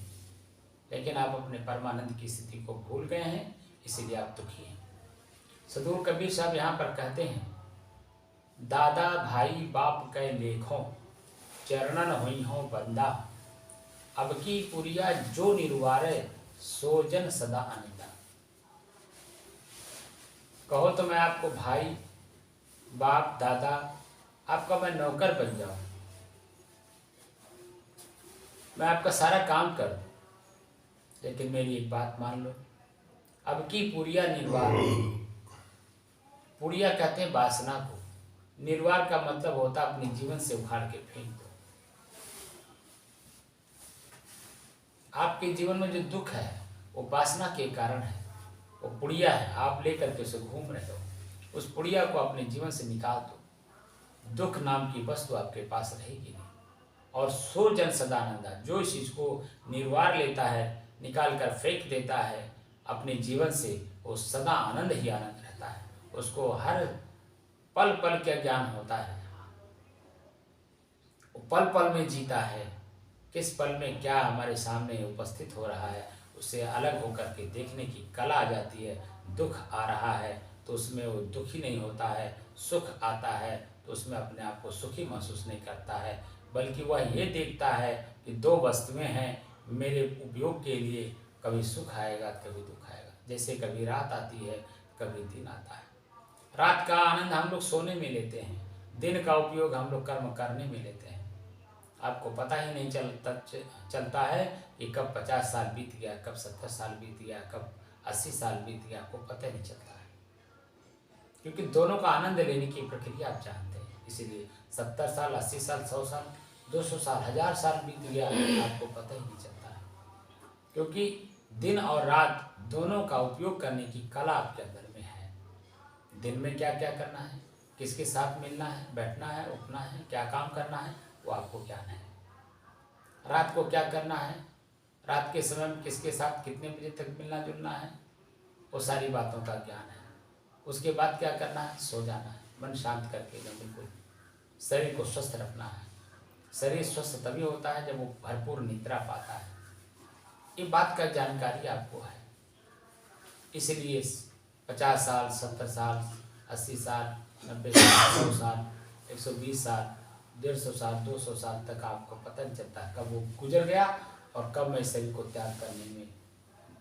लेकिन आप अपने परमानंद की स्थिति को भूल गए हैं, इसीलिए आप दुखी हैं। सदगुरु कबीर साहब यहाँ पर कहते हैं, दादा भाई बाप कै लेखों, चरणन होई हो बंदा, अब की पुरिया जो निर्वारे, सोजन सदा आनंदा। कहो तो मैं आपको भाई बाप दादा, आपका मैं नौकर बन जाऊं, मैं आपका सारा काम कर दूं, लेकिन मेरी एक बात मान लो, अब की पुरिया निर्वार। पुरिया कहते हैं वासना को, निर्वार का मतलब होता अपने जीवन से उखाड़ के फेंक दो। आपके जीवन में जो दुख है वो वासना के कारण है। वो पुड़िया है, आप लेकर के उसे घूम रहे हो, उस पुड़िया को अपने जीवन से निकाल दो। दुख नाम की वस्तु आपके पास रहेगी नहीं। और सो जन सदानंदा, जो इस चीज को निर्वार लेता है, निकाल कर फेंक देता है अपने जीवन से, वो सदा आनंद ही आनंद रहता है। उसको हर पल पल का ज्ञान होता है, वो पल पल में जीता है। किस पल में क्या हमारे सामने उपस्थित हो रहा है, उससे अलग होकर के देखने की कला आ जाती है। दुख आ रहा है तो उसमें वो दुखी नहीं होता है, सुख आता है तो उसमें अपने आप को सुखी महसूस नहीं करता है, बल्कि वह ये देखता है कि दो वस्तुएं हैं मेरे उपयोग के लिए, कभी सुख आएगा कभी दुख आएगा। जैसे कभी रात आती है कभी दिन आता है। रात का आनंद हम लोग सोने में लेते हैं, दिन का उपयोग हम लोग कर्म करने में लेते हैं। आपको पता ही नहीं चलता है कि कब 50 साल बीत गया, कब 70 साल बीत गया, कब 80 साल बीत गया, आपको पता ही नहीं चलता है। क्योंकि दोनों का आनंद लेने की प्रक्रिया आप जानते हैं। इसीलिए 70 साल, 80 साल, 100 साल, 200 साल, 1000 साल बीत गया, आपको पता ही नहीं चलता है। क्योंकि दिन और रात दोनों का उपयोग करने की कला आपके अंदर में है। दिन में क्या क्या करना है, किसके साथ मिलना है, बैठना है, उठना है, क्या काम करना है, वो आपको ज्ञान है। रात को क्या करना है, रात के समय में किसके साथ कितने बजे तक मिलना जुलना है, वो सारी बातों का ज्ञान है। उसके बाद क्या करना है, सो जाना है, मन शांत करके एकदम बिल्कुल शरीर को स्वस्थ रखना है। शरीर स्वस्थ तभी होता है जब वो भरपूर निद्रा पाता है। ये बात का जानकारी आपको है। इसलिए 50 साल, 70 साल, 80 साल, 90 साल, 100 साल, 120 साल, 150 साल, 200 साल तक आपको पता नहीं चलता कब वो गुजर गया और कब मैं शरीर को त्याग करने में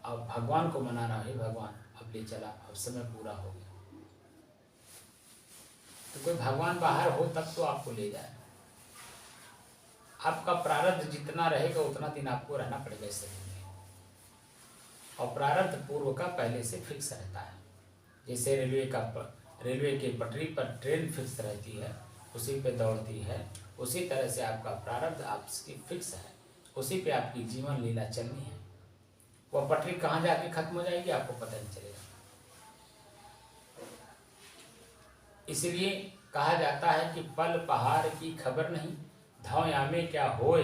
अब भगवान को मना रहा, हे भगवान अब ले चला, अब समय पूरा हो गया। तो कोई भगवान बाहर हो तब तो आपको ले जाए। आपका प्रारब्ध जितना रहेगा उतना दिन आपको रहना पड़ेगा इस शरीर में, और प्रारब्ध पूर्व का पहले से फिक्स रहता है। जैसे रेलवे के पटरी पर ट्रेन फिक्स रहती है, उसी पे दौड़ती है, उसी तरह से आपका प्रारब्ध आपकी फिक्स है, उसी पे आपकी जीवन लीला चलनी है। वह पटरी कहाँ जाके खत्म हो जाएगी आपको पता नहीं चलेगा। इसलिए कहा जाता है कि पल पहाड़ की खबर नहीं, धाव यामे क्या होए,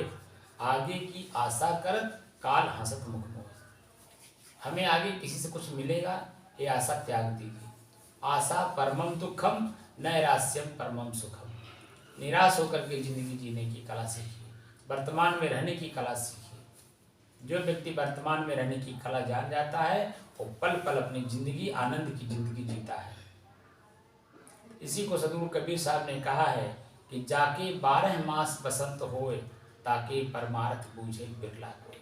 आगे की आशा करत काल हंसत मुख मोए। हमें आगे किसी से कुछ मिलेगा ये आशा त्याग दीजिए। आशा परमम दुखम नैरास्यम परमम सुखम। निराश होकर के जिंदगी जीने की कला सीखिए, वर्तमान में रहने की कला सीखिए। जो व्यक्ति वर्तमान में रहने की कला जान जाता है वो पल पल अपनी जिंदगी आनंद की जिंदगी जीता है। इसी को सदगुरु कबीर साहब ने कहा है कि जाके 12 मास बसंत होए, ताकि परमार्थ बूझे बिरला कोई।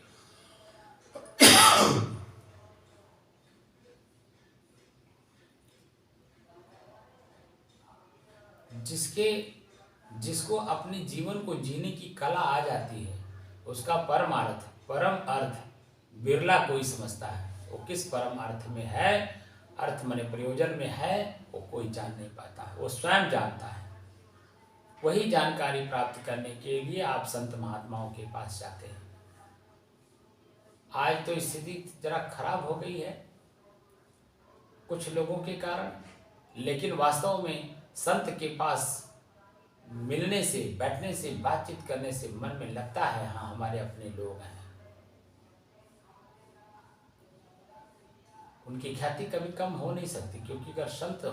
जिसको अपने जीवन को जीने की कला आ जाती है, उसका परमार्थ परम अर्थ बिरला कोई समझता है। वो किस परम अर्थ में है, अर्थ माने प्रयोजन में है, वो कोई जान नहीं पाता, वो स्वयं जानता है। वही जानकारी प्राप्त करने के लिए आप संत महात्माओं के पास जाते हैं। आज तो स्थिति जरा खराब हो गई है कुछ लोगों के कारण, लेकिन वास्तव में संत के पास मिलने से, बैठने से, बातचीत करने से मन में लगता है हाँ हमारे अपने लोग हैं। उनकी ख्याति कभी कम हो नहीं सकती, क्योंकि अगर संत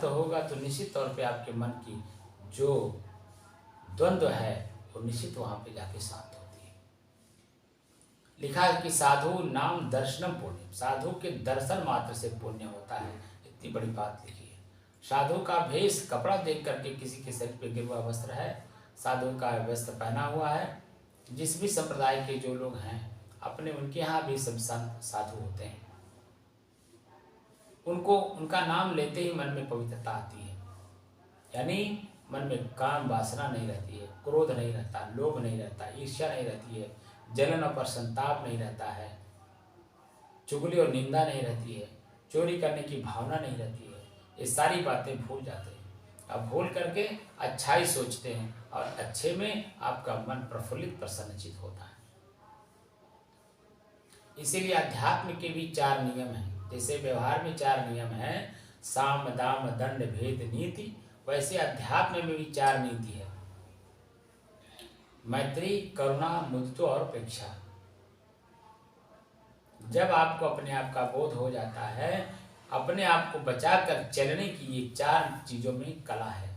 होगा तो निश्चित तौर पे आपके मन की जो द्वंद्व है वो निश्चित वहां पे जाके शांत होती है। लिखा है कि साधु नाम दर्शनम पुण्य, साधु के दर्शन मात्र से पुण्य होता है। इतनी बड़ी बात लिखी है। साधु का भेष कपड़ा देख करके किसी के शरीर पे गिरुआ वस्त्र है, साधु का वस्त्र पहना हुआ है। जिस भी संप्रदाय के जो लोग हैं अपने, उनके यहाँ भी सब संत साधु होते हैं। उनको उनका नाम लेते ही मन में पवित्रता आती है, यानी मन में काम वासना नहीं रहती है, क्रोध नहीं रहता, लोभ नहीं रहता, ईर्ष्या नहीं रहती है, जलन और संताप नहीं रहता है, चुगली और निंदा नहीं रहती है, चोरी करने की भावना नहीं रहती है। ये सारी बातें भूल जाते हैं। अब भूल करके अच्छाई सोचते हैं और अच्छे में आपका मन प्रफुल्लित प्रसन्नचित होता है। इसीलिए अध्यात्म के भी 4 नियम हैं। जैसे व्यवहार में 4 नियम हैं, साम दाम दंड भेद नीति, वैसे अध्यात्म में भी 4 नीति है, मैत्री, करुणा, मुदिता और उपेक्षा। जब आपको अपने आप का बोध हो जाता है, अपने आप को बचाकर चलने की ये 4 चीज़ों में कला है।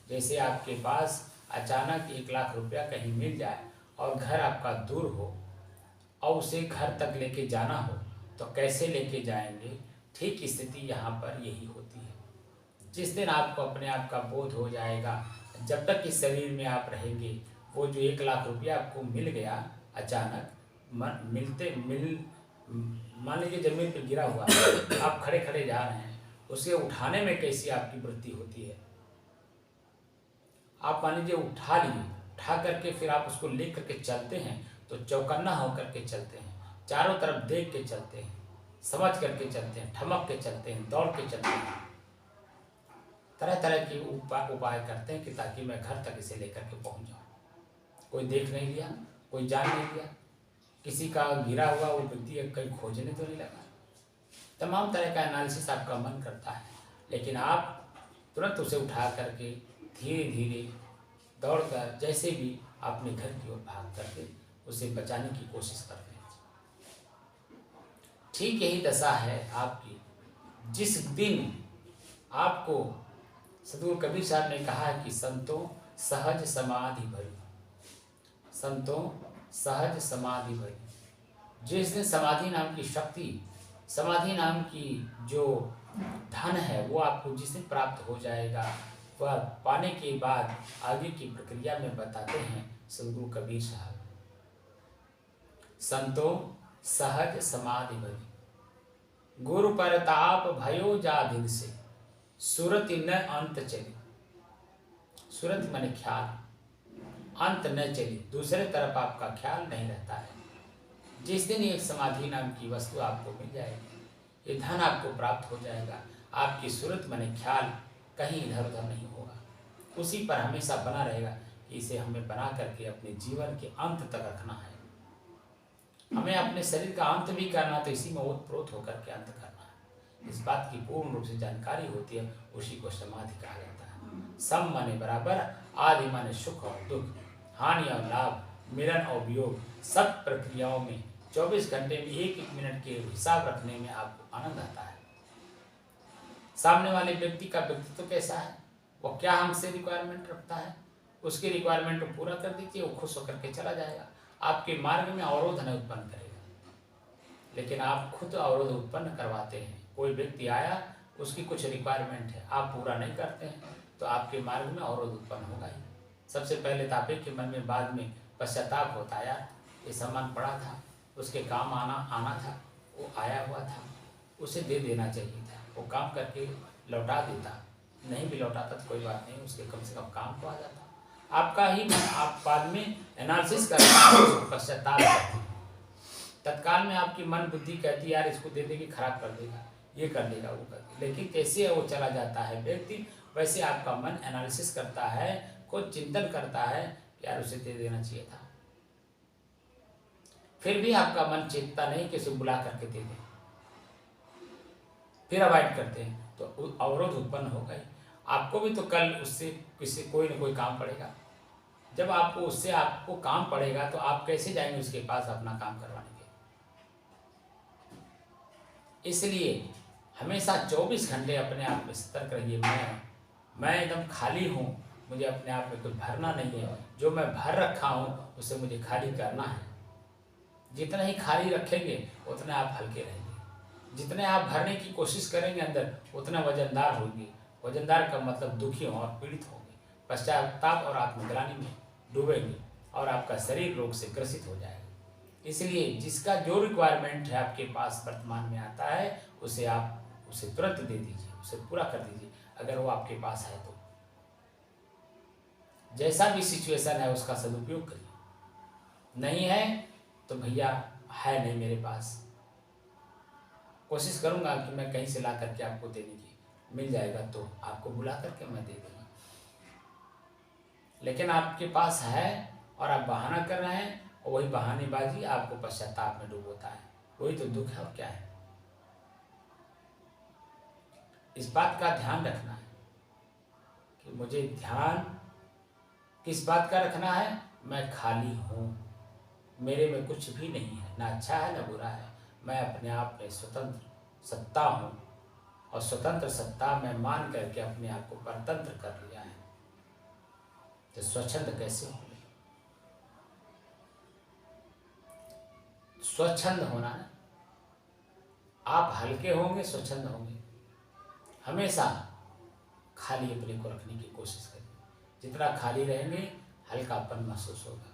जैसे आपके पास अचानक 1 लाख रुपया कहीं मिल जाए और घर आपका दूर हो और उसे घर तक लेके जाना हो तो कैसे लेके जाएंगे, ठीक स्थिति यहाँ पर यही होती है। जिस दिन आपको अपने आप का बोध हो जाएगा, जब तक इस शरीर में आप रहेंगे, वो जो 1 लाख रुपया आपको मिल गया अचानक, मान लीजिए जमीन पर गिरा हुआ, आप खड़े खड़े जा रहे हैं, उसे उठाने में कैसी आपकी वृत्ति होती है। आप मान लीजिए उठा लिए, उठा करके फिर आप उसको ले करके चलते हैं तो चौकन्ना होकर के चलते हैं, चारों तरफ देख के चलते हैं, समझ करके चलते हैं, ठमक के चलते हैं, दौड़ के चलते हैं, तरह तरह के उपाय करते हैं कि ताकि मैं घर तक इसे लेकर के पहुंच जाऊं। कोई देख नहीं लिया, कोई जान नहीं लिया, किसी का गिरा हुआ वो व्यक्ति कहीं खोजने तो नहीं लगा। तमाम तरह का एनालिसिस आपका मन करता है, लेकिन आप तुरंत उसे उठा करके धीरे धीरे दौड़कर जैसे भी अपने घर की ओर भाग करके उसे बचाने की कोशिश करते हैं। ठीक यही दशा है आपकी। जिस दिन आपको सदगुरु कबीर साहब ने कहा कि संतों सहज समाधि भरी, संतों सहज समाधि भरी, जिस दिन समाधि नाम की शक्ति, समाधि नाम की जो धन है वो आपको जिस दिन प्राप्त हो जाएगा, वह पाने के बाद आगे की प्रक्रिया में बताते हैं सदगुरु कबीर साहब। संतों सहज समाधि भरी, गुरु परताप भयो जा दिन से, सुरत न अंत चली। सुरत माने ख्याल, अंत न चली, दूसरे तरफ आपका ख्याल नहीं रहता है। जिस दिन एक समाधि नाम की वस्तु आपको मिल जाएगी, ये धन आपको प्राप्त हो जाएगा, आपकी सुरत माने ख्याल कहीं इधर उधर नहीं होगा, उसी पर हमेशा बना रहेगा कि इसे हमें बना करके अपने जीवन के अंत तक रखना है। हमें अपने शरीर का अंत भी करना, तो इसी में ओतप्रोत होकर के अंत करना है। इस बात की पूर्ण रूप से जानकारी होती है, उसी को समाधि कहा जाता है। सम माने बराबर, आदि माने सुख और दुख, हानि और लाभ, मिलन और वियोग, सब प्रक्रियाओं में 24 घंटे में 1-1 मिनट के हिसाब रखने में आपको आनंद आता है। सामने वाले व्यक्ति का व्यक्तित्व कैसा है, वो क्या हमसे रिक्वायरमेंट रखता है, उसकी रिक्वायरमेंट को पूरा कर दीजिए, वो खुश होकर के चला जाएगा, आपके मार्ग में अवरोध नहीं उत्पन्न करेगा। लेकिन आप खुद अवरोध उत्पन्न करवाते हैं। कोई व्यक्ति आया, उसकी कुछ रिक्वायरमेंट है, आप पूरा नहीं करते हैं तो आपके मार्ग में अवरोध उत्पन्न होगा ही। सबसे पहले तो आपके मन में बाद में पश्चाताप होता है, यार ये सामान पड़ा था, उसके काम आना था, वो आया हुआ था, उसे दे देना चाहिए था, वो काम करके लौटा देता, नहीं भी लौटाता तो कोई बात नहीं, उसके कम से कम काम को आ जाता। आपका ही मन आप बाद में एनालिसिस करते हैं, पश्चाताप करते हैं। तत्काल में आपकी मन बुद्धि कहती है यार इसको दे देगी, खराब कर देगा, ये कर देगा, वो कर देगा, लेकिन कैसे वो चला जाता है व्यक्ति, वैसे आपका मन एनालिसिस करता है, खुद चिंतन करता है यार उसे दे देना चाहिए था। फिर भी आपका मन चेतता नहीं कि उसे बुला करके दे दें, फिर अवॉइड करते हैं तो अवरोध उत्पन्न हो गए। आपको भी तो कल उससे किसी कोई न कोई काम पड़ेगा। जब आपको उससे आपको काम पड़ेगा तो आप कैसे जाएंगे उसके पास अपना काम करवाने के। इसलिए हमेशा 24 घंटे अपने आप में सतर्क रहिए। मैं एकदम खाली हूँ, मुझे अपने आप में कुछ भरना नहीं है, जो मैं भर रखा हूँ उसे मुझे खाली करना है। जितना ही खाली रखेंगे उतना आप हल्के रहेंगे, जितने आप भरने की कोशिश करेंगे अंदर उतना वजनदार होंगे। वजनदार का मतलब दुखी और पीड़ित होंगे, पश्चाताप और आत्मग्लानि में डूबेंगे और आपका शरीर रोग से ग्रसित हो जाएगा। इसलिए जिसका जो रिक्वायरमेंट है आपके पास वर्तमान में आता है उसे आप उसे तुरंत दे दीजिए, उसे पूरा कर दीजिए, अगर वो आपके पास है तो। जैसा भी सिचुएशन है उसका सदुपयोग करिए, नहीं है तो भैया है नहीं मेरे पास, कोशिश करूंगा कि मैं कहीं से ला करके आपको देने की, मिल जाएगा तो आपको बुला करके मैं दे दूंगा। लेकिन आपके पास है और आप बहाना कर रहे हैं, और वही बहानेबाजी आपको पश्चाताप में डुबोता है, वही तो दुख है और क्या है। इस बात का ध्यान रखना है कि मुझे ध्यान किस बात का रखना है, मैं खाली हूँ, मेरे में कुछ भी नहीं है, ना अच्छा है ना बुरा है, मैं अपने आप में स्वतंत्र सत्ता हूँ और स्वतंत्र सत्ता में मान करके अपने आप को परतंत्र कर लिया है। तो स्वच्छंद कैसे होंगे? स्वच्छंद होना है, आप हल्के होंगे, स्वच्छंद होंगे। हमेशा खाली अपने को रखने की कोशिश करें, जितना खाली रहेंगे हल्कापन महसूस होगा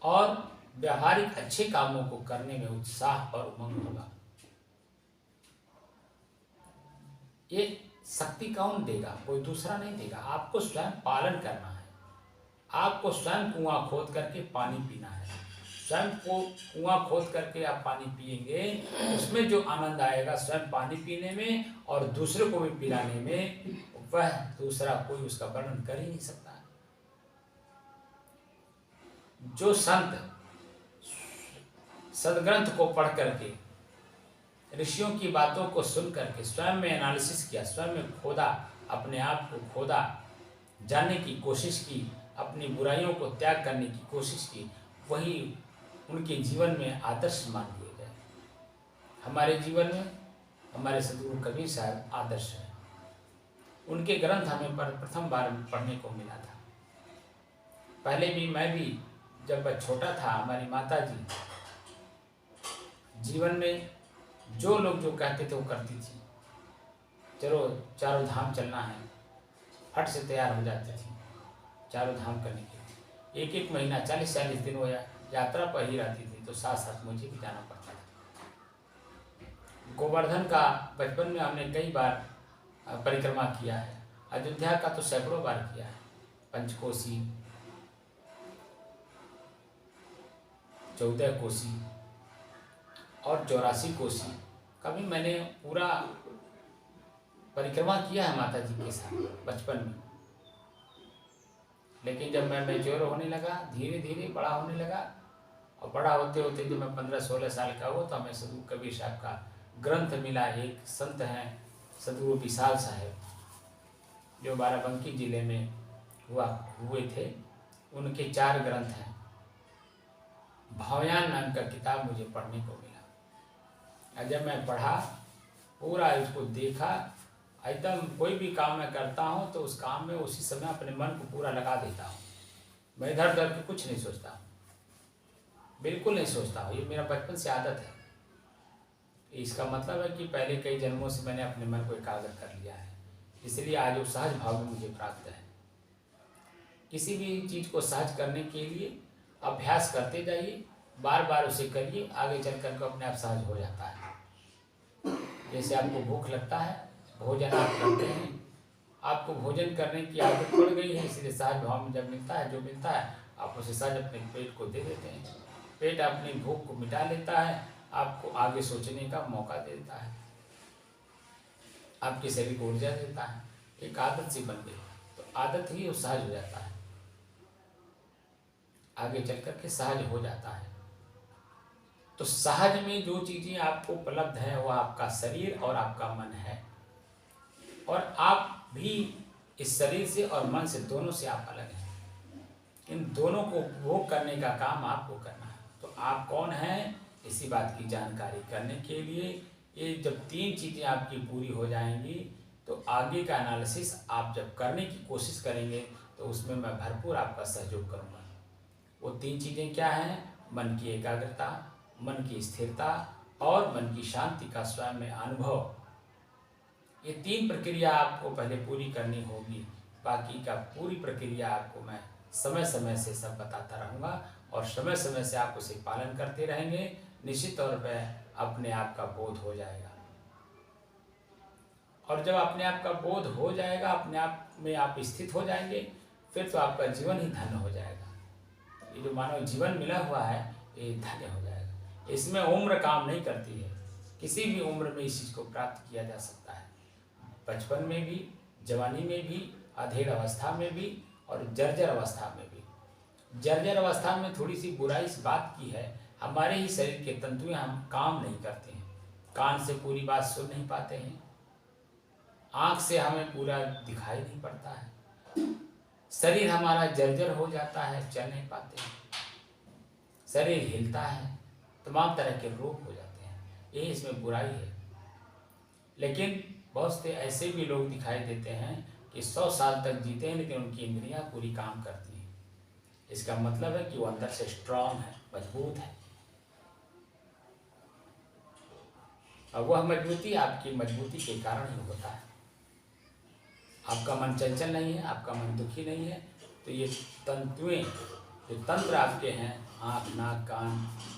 और व्यवहारिक अच्छे कामों को करने में उत्साह और उमंग होगा। ये शक्ति कौन देगा? कोई दूसरा नहीं देगा, आपको स्वयं पालन करना है। आपको स्वयं कुआं खोद करके पानी पीना है। स्वयं को कुआं खोद करके आप पानी पिएंगे, उसमें जो आनंद आएगा स्वयं पानी पीने में और दूसरे को भी पिलाने में, वह दूसरा कोई उसका वर्णन कर ही नहीं सकता। जो संत सदग्रंथ को पढ़ करके, ऋषियों की बातों को सुन करके स्वयं में एनालिसिस किया, स्वयं में खोदा, अपने आप को खोदा, जानने की कोशिश की, अपनी बुराइयों को त्याग करने की कोशिश की, वही उनके जीवन में आदर्श मान लिए गए। हमारे जीवन में हमारे सदगुरु कबीर साहब आदर्श हैं। उनके ग्रंथ हमें प्रथम बार पढ़ने को मिला था। पहले भी मैं भी जब छोटा था, हमारी माता जी जीवन में जो लोग जो कहते थे वो करती थी। चलो चारों धाम चलना है, फट से तैयार हो जाती थी चारों धाम करने के लिए। एक एक महीना 40-40 दिन वो यात्रा पर ही रहती थी, तो साथ साथ मुझे भी जाना पड़ता था। गोवर्धन का बचपन में हमने कई बार परिक्रमा किया है। अयोध्या का तो सैकड़ों बार किया है। पंचकोसी, 14 कोसी और 84 कोसी का भी मैंने पूरा परिक्रमा किया है माता जी के साथ बचपन में। लेकिन जब मैं मैच्योर होने लगा, धीरे धीरे बड़ा होने लगा, और बड़ा होते होते जब मैं 15-16 साल का हुआ तो हमें सदगुरु कबीर साहब का ग्रंथ मिला। एक संत हैं सदगुरु विशाल साहब, जो बाराबंकी जिले में हुए थे। उनके 4 ग्रंथ हैं। भावयान नाम का किताब मुझे पढ़ने को मिला, और जब मैं पढ़ा, पूरा इसको देखा, एकदम कोई भी काम मैं करता हूँ तो उस काम में उसी समय अपने मन को पूरा लगा देता हूँ। मैं इधर उधर के कुछ नहीं सोचता हूँ, बिल्कुल नहीं सोचता हूँ। ये मेरा बचपन से आदत है। इसका मतलब है कि पहले कई जन्मों से मैंने अपने मन को एकाग्र कर लिया है, इसलिए आज वो सहज भाव में मुझे प्राप्त है। किसी भी चीज़ को सहज करने के लिए अभ्यास करते जाइए, बार बार उसे करिए, आगे चल कर अपने आप सहज हो जाता है। जैसे आपको भूख लगता है, भोजन आप करते हैं, आपको भोजन करने की आदत पड़ गई है, इसलिए सहज भाव में जब मिलता है, जो मिलता है आप उसे सहज अपने पेट को दे देते हैं। पेट अपनी भूख को मिटा लेता है, आपको आगे सोचने का मौका देता है, आपके शरीर को ऊर्जा देता है। एक आदत सी बन गई, तो आदत ही वो सहज हो जाता है, आगे चल कर के सहज हो जाता है। तो सहज में जो चीज़ें आपको उपलब्ध है वो आपका शरीर और आपका मन है, और आप भी इस शरीर से और मन से, दोनों से आप अलग हैं। इन दोनों को उपभोग करने का काम आपको करना है। तो आप कौन हैं, इसी बात की जानकारी करने के लिए ये जब 3 चीज़ें आपकी पूरी हो जाएंगी, तो आगे का एनालिसिस आप जब करने की कोशिश करेंगे तो उसमें मैं भरपूर आपका सहयोग करूँगा। वो 3 चीज़ें क्या हैं? मन की एकाग्रता, मन की स्थिरता और मन की शांति का स्वयं में अनुभव। ये 3 प्रक्रिया आपको पहले पूरी करनी होगी। बाकी का पूरी प्रक्रिया आपको मैं समय समय से सब बताता रहूँगा, और समय समय से आप उसे पालन करते रहेंगे, निश्चित तौर पर अपने आप का बोध हो जाएगा। और जब अपने आप का बोध हो जाएगा, अपने आप में आप स्थित हो जाएंगे, फिर तो आपका जीवन ही धन्य हो जाएगा। ये जो मानव जीवन मिला हुआ है ये धन्य हो जाएगा। इसमें उम्र काम नहीं करती है, किसी भी उम्र में इस चीज़ को प्राप्त किया जा सकता है। बचपन में भी, जवानी में भी, अधेड़ अवस्था में भी और जर्जर अवस्था में भी। जर्जर अवस्था में थोड़ी सी बुराई इस बात की है, हमारे ही शरीर के तंतुएं हम काम नहीं करते हैं, कान से पूरी बात सुन नहीं पाते हैं, आँख से हमें पूरा दिखाई नहीं पड़ता है, शरीर हमारा जर्जर हो जाता है, चल नहीं पाते हैं, शरीर हिलता है, तमाम तरह के रोग हो जाते हैं। यही इसमें बुराई है। लेकिन बहुत से ऐसे भी लोग दिखाई देते हैं कि 100 साल तक जीते हैं, लेकिन उनकी इंद्रियां पूरी काम करती हैं। इसका मतलब है कि वो अंदर से स्ट्रांग है, मजबूत है। और वह मजबूती आपकी मजबूती के कारण ही होता है। आपका मन चंचल नहीं है, आपका मन दुखी नहीं है, तो ये तंतुएं, जो तंत्र आपके हैं, आँख, नाक, कान,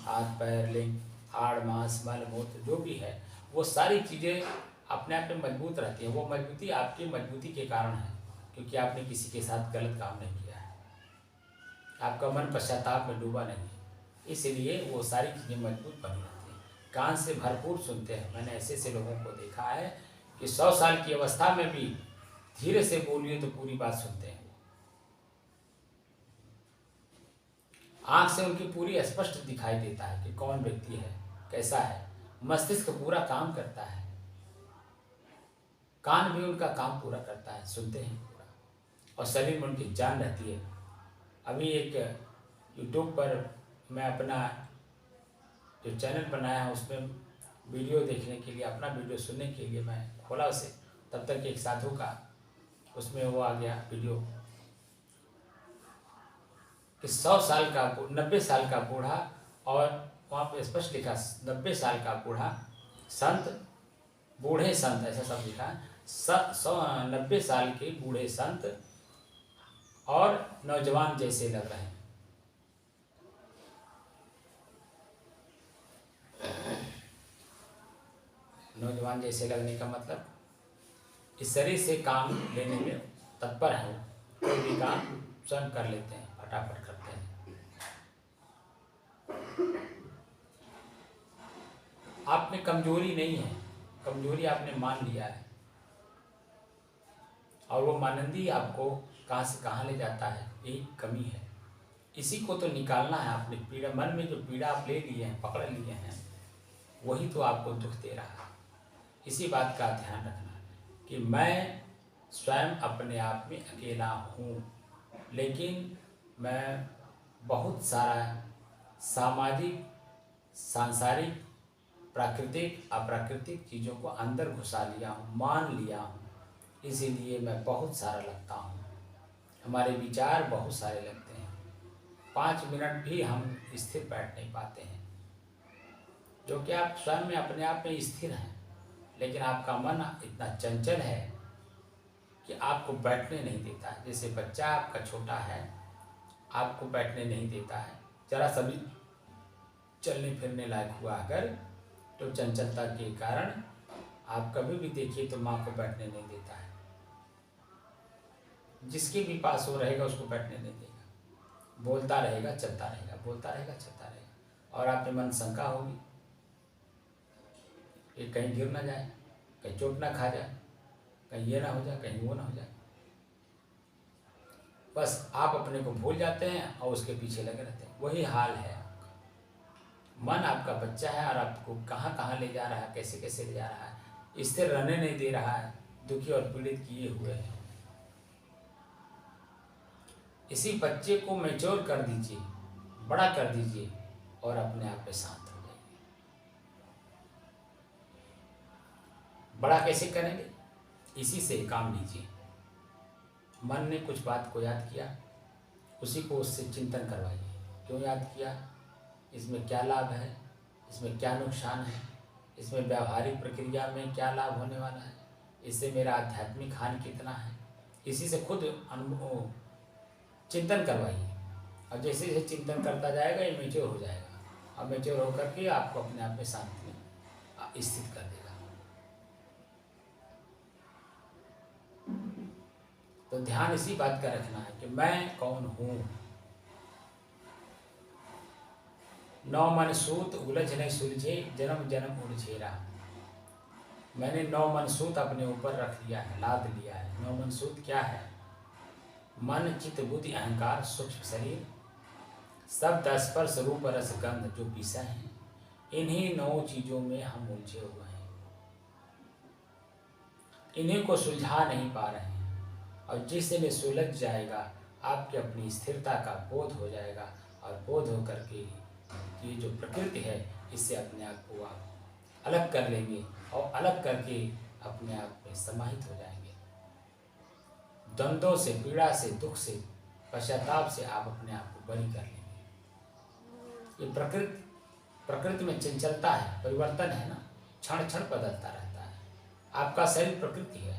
हाथ, पैर, लिंग, हाड़, मांस, मल, मूत्र, जो भी है, वो सारी चीज़ें अपने आप में मजबूत रहती हैं। वो मजबूती आपकी मजबूती के कारण है, क्योंकि आपने किसी के साथ गलत काम नहीं किया है, आपका मन पश्चाताप में डूबा नहीं है, इसलिए वो सारी चीज़ें मजबूत बनी रहती हैं। कान से भरपूर सुनते हैं। मैंने ऐसे ऐसे लोगों को देखा है कि 100 साल की अवस्था में भी धीरे से बोलिए तो पूरी बात सुनते हैं। आँख से उनकी पूरी स्पष्ट दिखाई देता है कि कौन व्यक्ति है, कैसा है। मस्तिष्क पूरा काम करता है, कान भी उनका काम पूरा करता है, सुनते हैं पूरा, और शरीर में उनकी जान रहती है। अभी एक यूट्यूब पर मैं अपना जो चैनल बनाया है उसमें वीडियो देखने के लिए, अपना वीडियो सुनने के लिए मैं खोला उसे, तब तक एक साधु का उसमें वो आ गया वीडियो कि 100 साल का 90 साल का बूढ़ा, और वहाँ पे स्पष्ट लिखा 90 साल का बूढ़ा संत, बूढ़े संत, ऐसा सब लिखा है। 90 साल के बूढ़े संत और नौजवान जैसे लग रहे हैं। नौजवान जैसे लगने का मतलब इस शरीर से काम लेने में तत्पर है, कोई भी काम स्वयं कर लेते हैं, फटाफट करते हैं। आप में कमजोरी नहीं है, कमजोरी आपने मान लिया है, और वो मानंदी आपको कहाँ से कहाँ ले जाता है, यही कमी है। इसी को तो निकालना है। आपने पीड़ा, मन में जो पीड़ा आप ले लिए हैं, पकड़ लिए हैं, वही तो आपको दुख दे रहा है। इसी बात का ध्यान रखना कि मैं स्वयं अपने आप में अकेला हूँ, लेकिन मैं बहुत सारा सामाजिक, सांसारिक, प्राकृतिक, अप्राकृतिक चीज़ों को अंदर घुसा लिया हूँ, मान लिया हूँ, इसीलिए मैं बहुत सारा लगता हूँ। हमारे विचार बहुत सारे लगते हैं, 5 मिनट भी हम स्थिर बैठ नहीं पाते हैं, जो कि आप स्वयं में अपने आप में स्थिर हैं, लेकिन आपका मन इतना चंचल है कि आपको बैठने नहीं देता है। जैसे बच्चा आपका छोटा है, आपको बैठने नहीं देता है, जरा सभी चलने फिरने लायक हुआ अगर, तो चंचलता के कारण आप कभी भी देखिए तो माँ को बैठने नहीं देता है। जिसके भी पास वो रहेगा उसको बैठने नहीं देगा, बोलता रहेगा, चलता रहेगा, बोलता रहेगा, चलता रहेगा, और आपके मन शंका होगी कि कहीं गिर ना जाए, कहीं चोट ना खा जाए, कहीं ये ना हो जाए, कहीं वो ना हो जाए। बस आप अपने को भूल जाते हैं और उसके पीछे लगे रहते हैं। वही हाल है आपका। मन आपका बच्चा है और आपको कहाँ कहाँ ले जा रहा है, कैसे कैसे ले जा रहा है, स्थिर रहने नहीं दे रहा है, दुखी और पीड़ित किए हुए हैं। इसी बच्चे को मैच्योर कर दीजिए, बड़ा कर दीजिए, और अपने आप में शांत हो जाइए। बड़ा कैसे करेंगे? इसी से काम लीजिए। मन ने कुछ बात को याद किया, उसी को उससे चिंतन करवाइए। क्यों याद किया, इसमें क्या लाभ है, इसमें क्या नुकसान है, इसमें व्यावहारिक प्रक्रिया में क्या लाभ होने वाला है, इससे मेरा आध्यात्मिक हानि कितना है, इसी से खुद अनुभव चिंतन करवाइए। और जैसे जैसे चिंतन करता जाएगा ये मैच्योर हो जाएगा, और मैच्योर होकर के आपको अपने आप में शांति में स्थित कर देगा। तो ध्यान इसी बात का रखना है कि मैं कौन हूँ। नौ मन सूत उलझ नहीं सुलझे, जन्म जन्म उलझेरा। मैंने 9 मनसूत अपने ऊपर रख लिया है, लाद लिया है। 9 मनसूत क्या है? मन, चित्त, बुद्धि, अहंकार, सूक्ष्म शरीर, शब्द, स्पर्श, रूप, रस, गंध जो विषय हैं, इन्हीं 9 चीजों में हम उलझे हुए हैं। इन्हीं को सुलझा नहीं पा रहे हैं। और जिस दिन सुलझ जाएगा आपकी अपनी स्थिरता का बोध हो जाएगा, और बोध होकर के ये जो प्रकृति है इससे अपने आप को आप अलग कर लेंगे, और अलग करके अपने आप में समाहित हो जाएंगे। द्वंद्वों से, पीड़ा से, दुख से, पश्चाताप से आप अपने आप को बरी कर लेंगे। ये प्रकृति में चंचलता है, परिवर्तन है ना, क्षण क्षण बदलता रहता है। आपका शरीर प्रकृति है।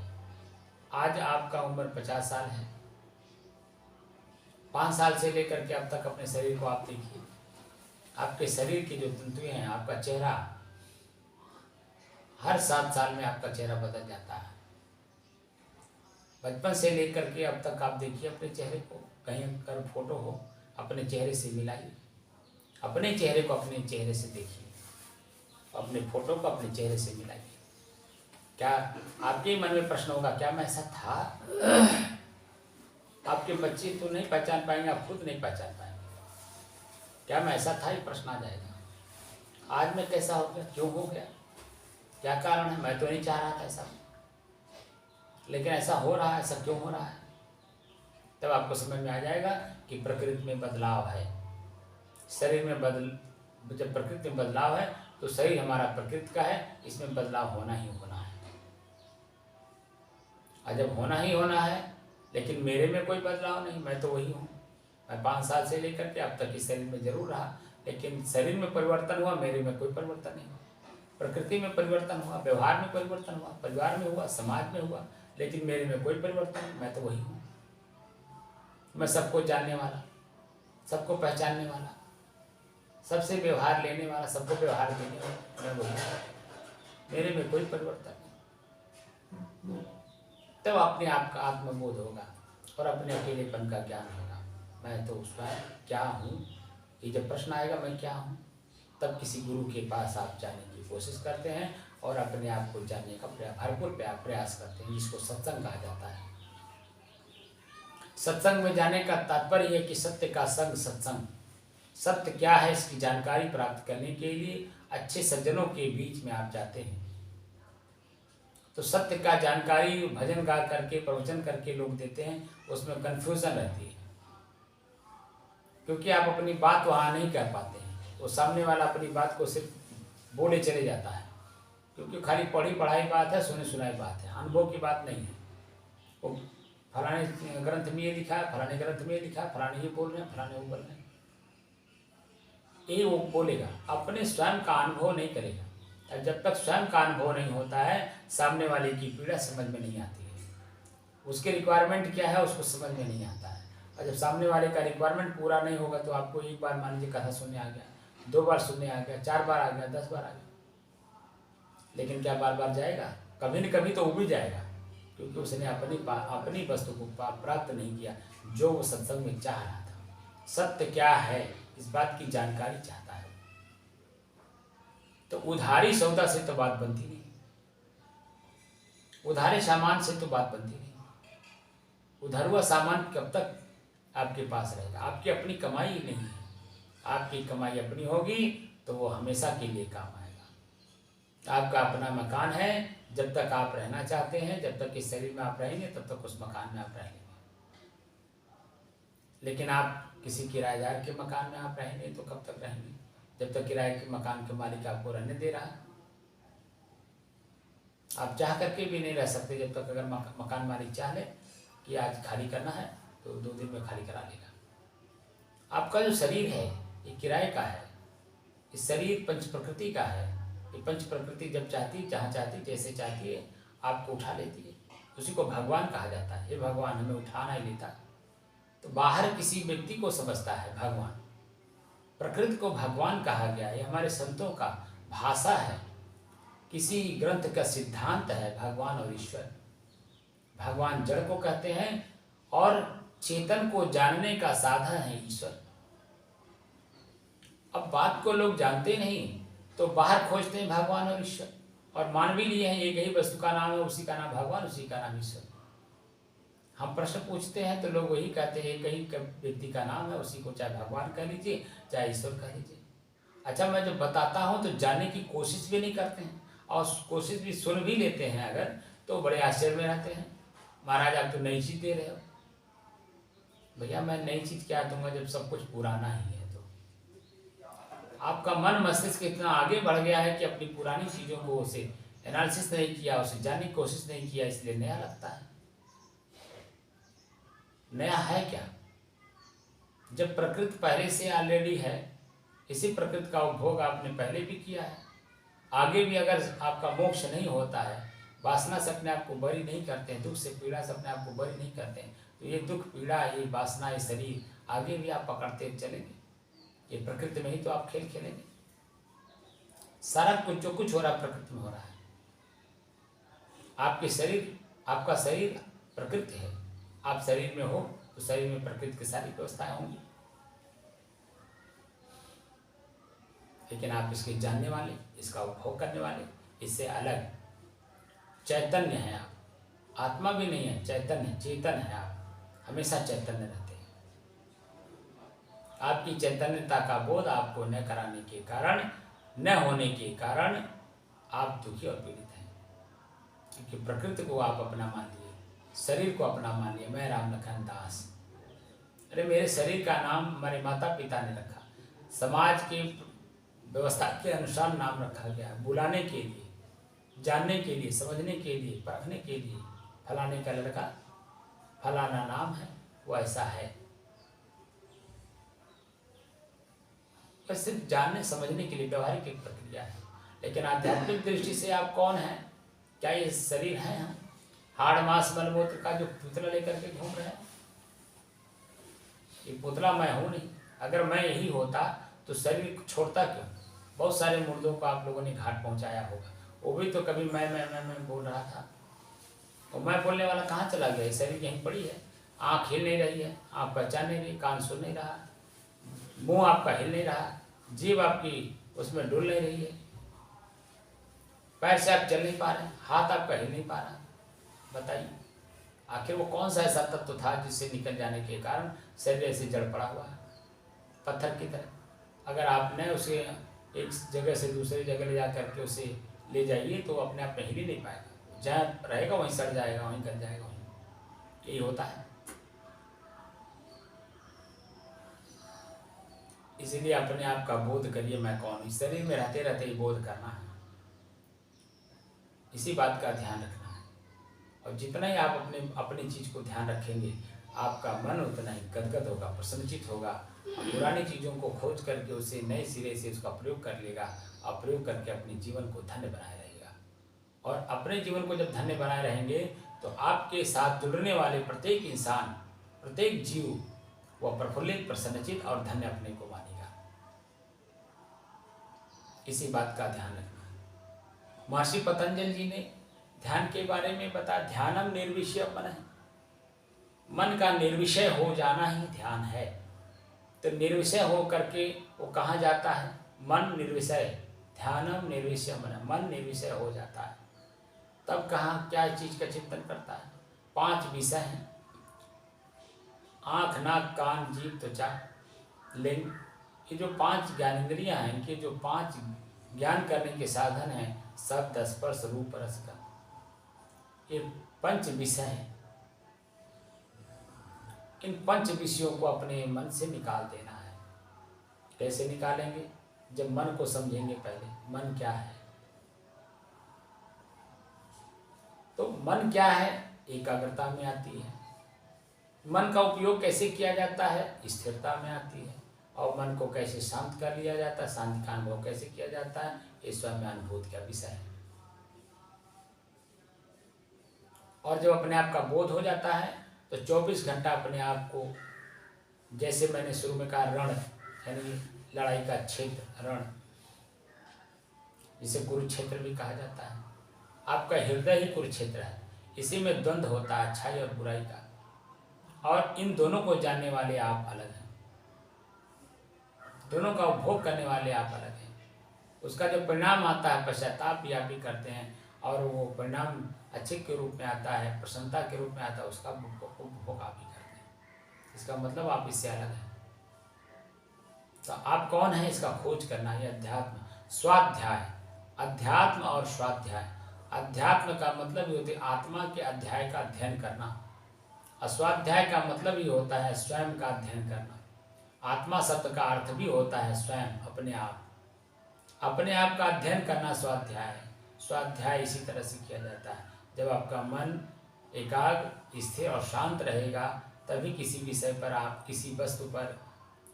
आज आपका उम्र 50 साल है, 5 साल से लेकर के अब तक अपने शरीर को आप देखिए। आपके शरीर की जो तंतुएं हैं, आपका चेहरा, हर 7 साल में आपका चेहरा बदल जाता है। बचपन से लेकर के अब तक आप देखिए अपने चेहरे को, कहीं अगर फोटो हो अपने चेहरे से मिलाइए, अपने चेहरे को अपने चेहरे से देखिए, अपने फोटो को अपने चेहरे से मिलाइए। क्या आपके मन में प्रश्न होगा, क्या मैं ऐसा था? आपके बच्चे तो नहीं पहचान पाएंगे, आप खुद नहीं पहचान पाएंगे। क्या मैं ऐसा था, ये प्रश्न आ जाएगा। आज मैं कैसा हो गया, क्यों हो गया, क्या कारण है? मैं तो नहीं चाह रहा था ऐसा, लेकिन ऐसा हो रहा है। ऐसा क्यों हो रहा है? तब आपको समझ में आ जाएगा कि प्रकृति में बदलाव है। शरीर में जब प्रकृति में बदलाव है तो शरीर हमारा प्रकृति का है, इसमें बदलाव होना ही होना है। और जब होना ही होना है, लेकिन मेरे में कोई बदलाव नहीं, मैं तो वही हूँ। मैं 5 साल से लेकर के अब तक इस शरीर में जरूर रहा, लेकिन शरीर में परिवर्तन हुआ, मेरे में कोई परिवर्तन नहीं हुआ। प्रकृति में परिवर्तन हुआ, व्यवहार में परिवर्तन हुआ, परिवार में हुआ, समाज में हुआ, लेकिन मेरे में कोई परिवर्तन नहीं। मैं तो वही हूँ। मैं सबको जानने वाला, सबको पहचानने वाला, सबसे व्यवहार लेने वाला, सबको व्यवहार देने वाला, मैं वही हूँ। मेरे में कोई परिवर्तन नहीं। तब अपने आप का आत्मबोध होगा और अपने अकेलेपन का ज्ञान होगा। मैं तो स्वयं क्या हूँ, ये जब प्रश्न आएगा मैं क्या हूँ, तब किसी गुरु के पास आप जाने की कोशिश करते हैं और अपने आप को जानने का भरपूर प्रयास करते हैं, जिसको सत्संग कहा जाता है। सत्संग में जाने का तात्पर्य है कि सत्य का संग सत्संग। सत्य क्या है इसकी जानकारी प्राप्त करने के लिए अच्छे सज्जनों के बीच में आप जाते हैं। तो सत्य का जानकारी भजन गा करके, प्रवचन करके लोग देते हैं, उसमें कन्फ्यूजन रहती है, क्योंकि आप अपनी बात वहाँ नहीं कह पाते हैं। वो सामने वाला अपनी बात को सिर्फ बोले चले जाता है, क्योंकि खाली पढ़ी पढ़ाई बात है, सुनी सुनाई बात है, अनुभव की बात नहीं है। वो फलाने ग्रंथ में ये लिखा है, फलाने ग्रंथ में ये लिखा है, फलाने ये बोल रहे हैं, फलाने वो बोल रहे हैं, ये वो बोलेगा, अपने स्वयं का अनुभव नहीं करेगा। और जब तक स्वयं का अनुभव नहीं होता है, सामने वाले की पीड़ा समझ में नहीं आती है, उसके रिक्वायरमेंट क्या है उसको समझ में नहीं आता है। और जब सामने वाले का रिक्वायरमेंट पूरा नहीं होगा तो आपको एक बार मान लीजिए कथा सुनने आ गया, 2 बार सुनने आ गया, 4 बार आ गया, 10 बार आ गया, लेकिन क्या बार बार जाएगा? कभी न कभी तो उब जाएगा, क्योंकि उसने अपनी वस्तु को प्राप्त नहीं किया जो वो सत्संग में चाह रहा था। सत्य क्या है इस बात की जानकारी चाहता है। तो उधारी सौदा से तो बात बनती नहीं, उधारे सामान से तो बात बनती नहीं। उधारुआ सामान कब तक आपके पास रहेगा? आपकी अपनी कमाई नहीं है। आपकी कमाई अपनी होगी तो वो हमेशा के लिए काम आएगा। आपका अपना मकान है, जब तक आप रहना चाहते हैं, जब तक इस शरीर में आप रहेंगे, तब तक उस मकान में आप रहेंगे। लेकिन आप किसी किराएदार के मकान में आप रहेंगे तो कब तक रहेंगे? जब तक किराए के मकान के मालिक आपको रहने दे रहा है। आप चाह करके भी नहीं रह सकते जब तक, अगर मकान मालिक चाह ले कि आज खाली करना है तो 2 दिन में खाली करा लेगा। आपका जो शरीर है ये किराए का है, इस शरीर पंच प्रकृति का है। ये पंच प्रकृति जब चाहती, जहाँ चाहती, जैसे चाहती है आपको उठा लेती है। उसी को भगवान कहा जाता है। ये भगवान हमें उठाना ही लेता है। तो बाहर किसी व्यक्ति को समझता है भगवान, प्रकृति को भगवान कहा गया है। हमारे संतों का भाषा है, किसी ग्रंथ का सिद्धांत है भगवान और ईश्वर। भगवान जड़ को कहते हैं और चेतन को जानने का साधन है ईश्वर। अब बात को लोग जानते नहीं तो बाहर खोजते हैं भगवान और ईश्वर, और मान भी लिए हैं एक ही वस्तु का नाम है, उसी का नाम भगवान, उसी का नाम ईश्वर। हम प्रश्न पूछते हैं तो लोग वही कहते हैं एक ही व्यक्ति का नाम है, उसी को चाहे भगवान कह लीजिए चाहे ईश्वर कह लीजिए। अच्छा, मैं जब बताता हूँ तो जानने की कोशिश भी नहीं करते हैं, और कोशिश भी सुन भी लेते हैं अगर, तो बड़े आश्चर्य में रहते हैं, महाराज आप तो नई चीज दे रहे हो। भैया मैं नई चीज क्या दूंगा जब सब कुछ पुराना ही है। तो आपका मन मस्तिष्क इतना आगे बढ़ गया है कि अपनी पुरानी चीजों को उसे एनालिसिस नहीं किया, उसे जानने की कोशिश नहीं किया, इसलिए नया लगता है। नया है क्या? जब प्रकृति पहले से ऑलरेडी है, इसी प्रकृति का उपभोग आपने पहले भी किया है, आगे भी अगर आपका मोक्ष नहीं होता है, वासना से अपने आप को बरी नहीं करते हैं, दुख से पीड़ा से अपने आप को बरी नहीं करते हैं, तो ये दुख पीड़ा, ये वासना, ये शरीर आगे भी आप पकड़ते चलेंगे। ये प्रकृति में ही तो आप खेल खेलेंगे। सारा कुछ जो कुछ हो रहा है प्रकृति में हो रहा है। आपके शरीर, आपका शरीर प्रकृति है। आप शरीर में हो तो शरीर में प्रकृति की सारी व्यवस्थाएं होंगी, लेकिन आप इसके जानने वाले, इसका उपभोग करने वाले, इससे अलग चैतन्य है आप। आत्मा भी नहीं है, चैतन्य, चेतन है आप, हमेशा चैतन्य रहते हैं। आपकी चैतन्यता का बोध आपको न कराने के कारण, न होने के कारण आप दुखी और पीड़ित हैं, क्योंकि प्रकृति को आप अपना मान लिए, शरीर को अपना मान लिए। मैं राम लखन दास, अरे मेरे शरीर का नाम मेरे माता पिता ने रखा, समाज की व्यवस्था के अनुसार नाम रखा गया, बुलाने के लिए, जानने के लिए, समझने के लिए, परखने के लिए। फलाने का लड़का फलाना नाम है, वो ऐसा है। बस सिर्फ जानने समझने के लिए व्यवहारिक एक प्रक्रिया है। लेकिन आध्यात्मिक दृष्टि से आप कौन हैं? क्या ये शरीर है? हम हाड़ मांस मलमूत्र का जो पुतला लेकर के घूम रहे हैं, ये पुतला मैं हूं नहीं। अगर मैं यही होता तो शरीर को छोड़ता क्यों? बहुत सारे मुर्दों को आप लोगों ने घाट पहुंचाया होगा, वो भी तो कभी मैं बोल रहा था। तो मैं बोलने वाला कहाँ चला गया? शरीर यहीं पड़ी है। आँख हिल नहीं रही है, आप पहचान नहीं रही, कान सुन नहीं रहा, मुंह आपका हिल नहीं रहा, जीभ आपकी उसमें डुल नहीं रही है, पैर से आप चल नहीं पा रहे, हाथ आपका हिल नहीं पा रहा। बताइए आखिर वो कौन सा ऐसा तत्व था जिससे निकल जाने के कारण शरीर ऐसे जड़ पड़ा हुआ है, पत्थर की तरह। अगर आपने उसे एक जगह से दूसरी जगह ले जा करके उसे ले जाइए तो अपने आप में हिल ही नहीं पाएगा, जहाँ रहेगा वहीं सड़ जाएगा, वहीं गल जाएगा, वहीं। यही होता है। इसीलिए अपने आप का बोध करिए, मैं कौन हूँ। शरीर में रहते रहते ही बोध करना है, इसी बात का ध्यान रखना है। और जितना ही आप अपनी चीज को ध्यान रखेंगे, आपका मन उतना ही गदगद होगा, प्रसन्नचित होगा। पुरानी चीज़ों को खोज करके उसे नए सिरे से उसका प्रयोग कर लेगा, और प्रयोग करके अपने जीवन को धन्य बनाए रहेगा। और अपने जीवन को जब धन्य बनाए रहेंगे तो आपके साथ जुड़ने वाले प्रत्येक इंसान, प्रत्येक जीव, वह प्रफुल्लित, प्रसन्नचित और धन्य अपने को मानेगा। इसी बात का ध्यान रखना है। महर्षि पतंजलि जी ने ध्यान के बारे में बताया, ध्यानम निर्विषय मन है। मन का निर्विषय हो जाना ही ध्यान है। तो निर्विषय हो करके वो कहाँ जाता है? मन निर्विषय, ध्यानम निर्विषय मन, मन निर्विषय हो जाता है। तब कहाँ क्या चीज का चिंतन करता है? 5 विषय हैं, आँख, नाक, कान, जीभ, त्वचा, लिंग। ये जो 5 ज्ञानेंद्रियां हैं, इनके जो 5 ज्ञान करने के साधन हैं, शब्द, स्पर्श, रूप, रस का, ये 5 विषय हैं। इन 5 विषयों को अपने मन से निकाल देना है। कैसे निकालेंगे? जब मन को समझेंगे। पहले मन क्या है? तो मन क्या है? एकाग्रता में आती है। मन का उपयोग कैसे किया जाता है? स्थिरता में आती है। और मन को कैसे शांत कर लिया जाता है? शांति का अनुभव कैसे किया जाता है? ये स्वयं अनुभूति का विषय है। और जब अपने आप का बोध हो जाता है तो 24 घंटा अपने आप को, जैसे मैंने शुरू में कहा, रण यानी लड़ाई का क्षेत्र, रण, जिसे कुरुक्षेत्र भी कहा जाता है। आपका हृदय ही कुरुक्षेत्र है। इसी में द्वंद्व होता है, अच्छाई और बुराई का। और इन दोनों को जानने वाले आप अलग हैं, दोनों का उपभोग करने वाले आप अलग हैं। उसका जो परिणाम आता है, पश्चाताप भी आप भी करते हैं, और वो परिणाम अच्छे के रूप में आता है, प्रसन्नता के रूप में आता है, उसका उपभोग आप भी करते हैं। इसका मतलब आप इससे अलग हैं। तो आप कौन है, इसका खोज करना है। अध्यात्म, स्वाध्याय, अध्यात्म और स्वाध्याय। अध्यात्म का मतलब ये होता है आत्मा के अध्याय का अध्ययन करना। अस्वाध्याय का मतलब ये होता है स्वयं का अध्ययन करना। आत्मा शब्द का अर्थ भी होता है स्वयं, अपने आप। अपने आप का अध्ययन करना स्वाध्याय है। स्वाध्याय इसी तरह से किया जाता है, जब आपका मन एकाग्र, स्थिर और शांत रहेगा, तभी किसी विषय पर आप, किसी वस्तु पर,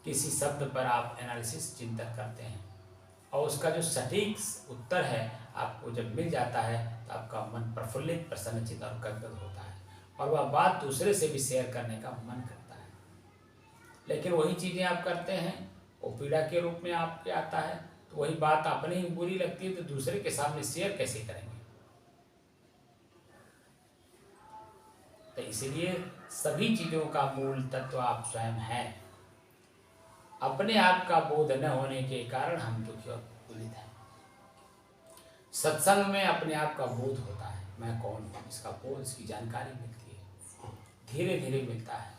किसी शब्द पर आप एनालिसिस, चिंतन करते हैं। और उसका जो सटीक उत्तर है आपको जब मिल जाता है तो आपका मन प्रफुल्लित, प्रसन्नचित्त और गदगद होता है, और वह बात दूसरे से भी शेयर करने का मन करता है। लेकिन वही चीज़ें आप करते हैं, वो पीड़ा के रूप में आपके आता है, तो वही बात अपने ही बुरी लगती है तो दूसरे के सामने शेयर कैसे करेंगे। तो इसलिए सभी चीज़ों का मूल तत्व आप स्वयं हैं। अपने आप का बोध न होने के कारण हम दुखी और पीड़ित हैं। सत्संग में अपने आप का बोध होता है, मैं कौन हूँ, इसका बोध, इसकी जानकारी मिलती है, धीरे धीरे मिलता है।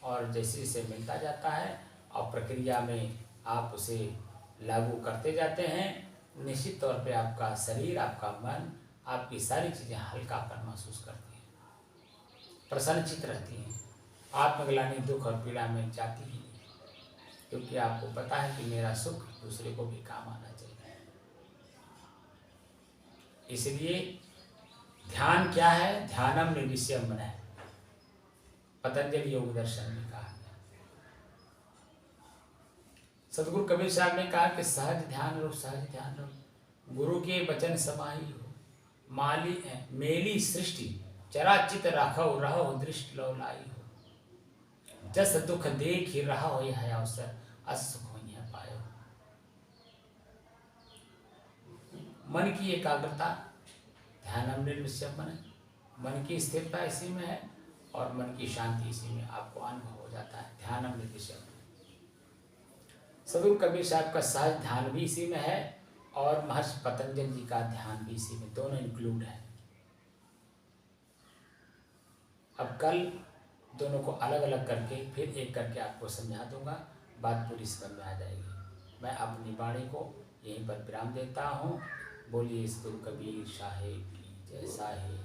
और जैसे जैसे मिलता जाता है और प्रक्रिया में आप उसे लागू करते जाते हैं, निश्चित तौर पे आपका शरीर, आपका मन, आपकी सारी चीज़ें हल्कापन महसूस करती हैं, प्रसन्नचित्त रहती हैं। आत्मग्लानि, दुख और पीड़ा में जाती ही नहीं, क्योंकि आपको पता है कि मेरा सुख दूसरे को भी काम आना चाहिए। इसलिए ध्यान क्या है? ध्यानम निर्विषयम है, पतंजलि योग दर्शन में कहा गया। सदगुरु कबीर साहब ने कहा कि सहज ध्यान रहो, सहज ध्यान रहो, गुरु के वचन समाही हो, माली मेली सृष्टि चराचित राखो, रहो दृष्टि लो लाई हो, जस दुख देख ही रहा हो यह अवसर, असुख हो यह पायो। मन की एकाग्रता, ध्यानम निर्विषयम मन, मन की स्थिरता इसी में है, और मन की शांति इसी में आपको अनुभव हो जाता है। ध्यानम निर्विषयम। सदगुरु कबीर साहब का सहज ध्यान भी इसी में है, और महर्षि पतंजलि जी का ध्यान भी इसी में, दोनों इंक्लूड है। अब कल दोनों को अलग अलग करके फिर एक करके आपको समझा दूंगा, बात पूरी समझ में आ जाएगी। मैं अपनी वाणी को यहीं पर विराम देता हूँ। बोलिए सदगुरु कबीर साहिब की जय। साहिब।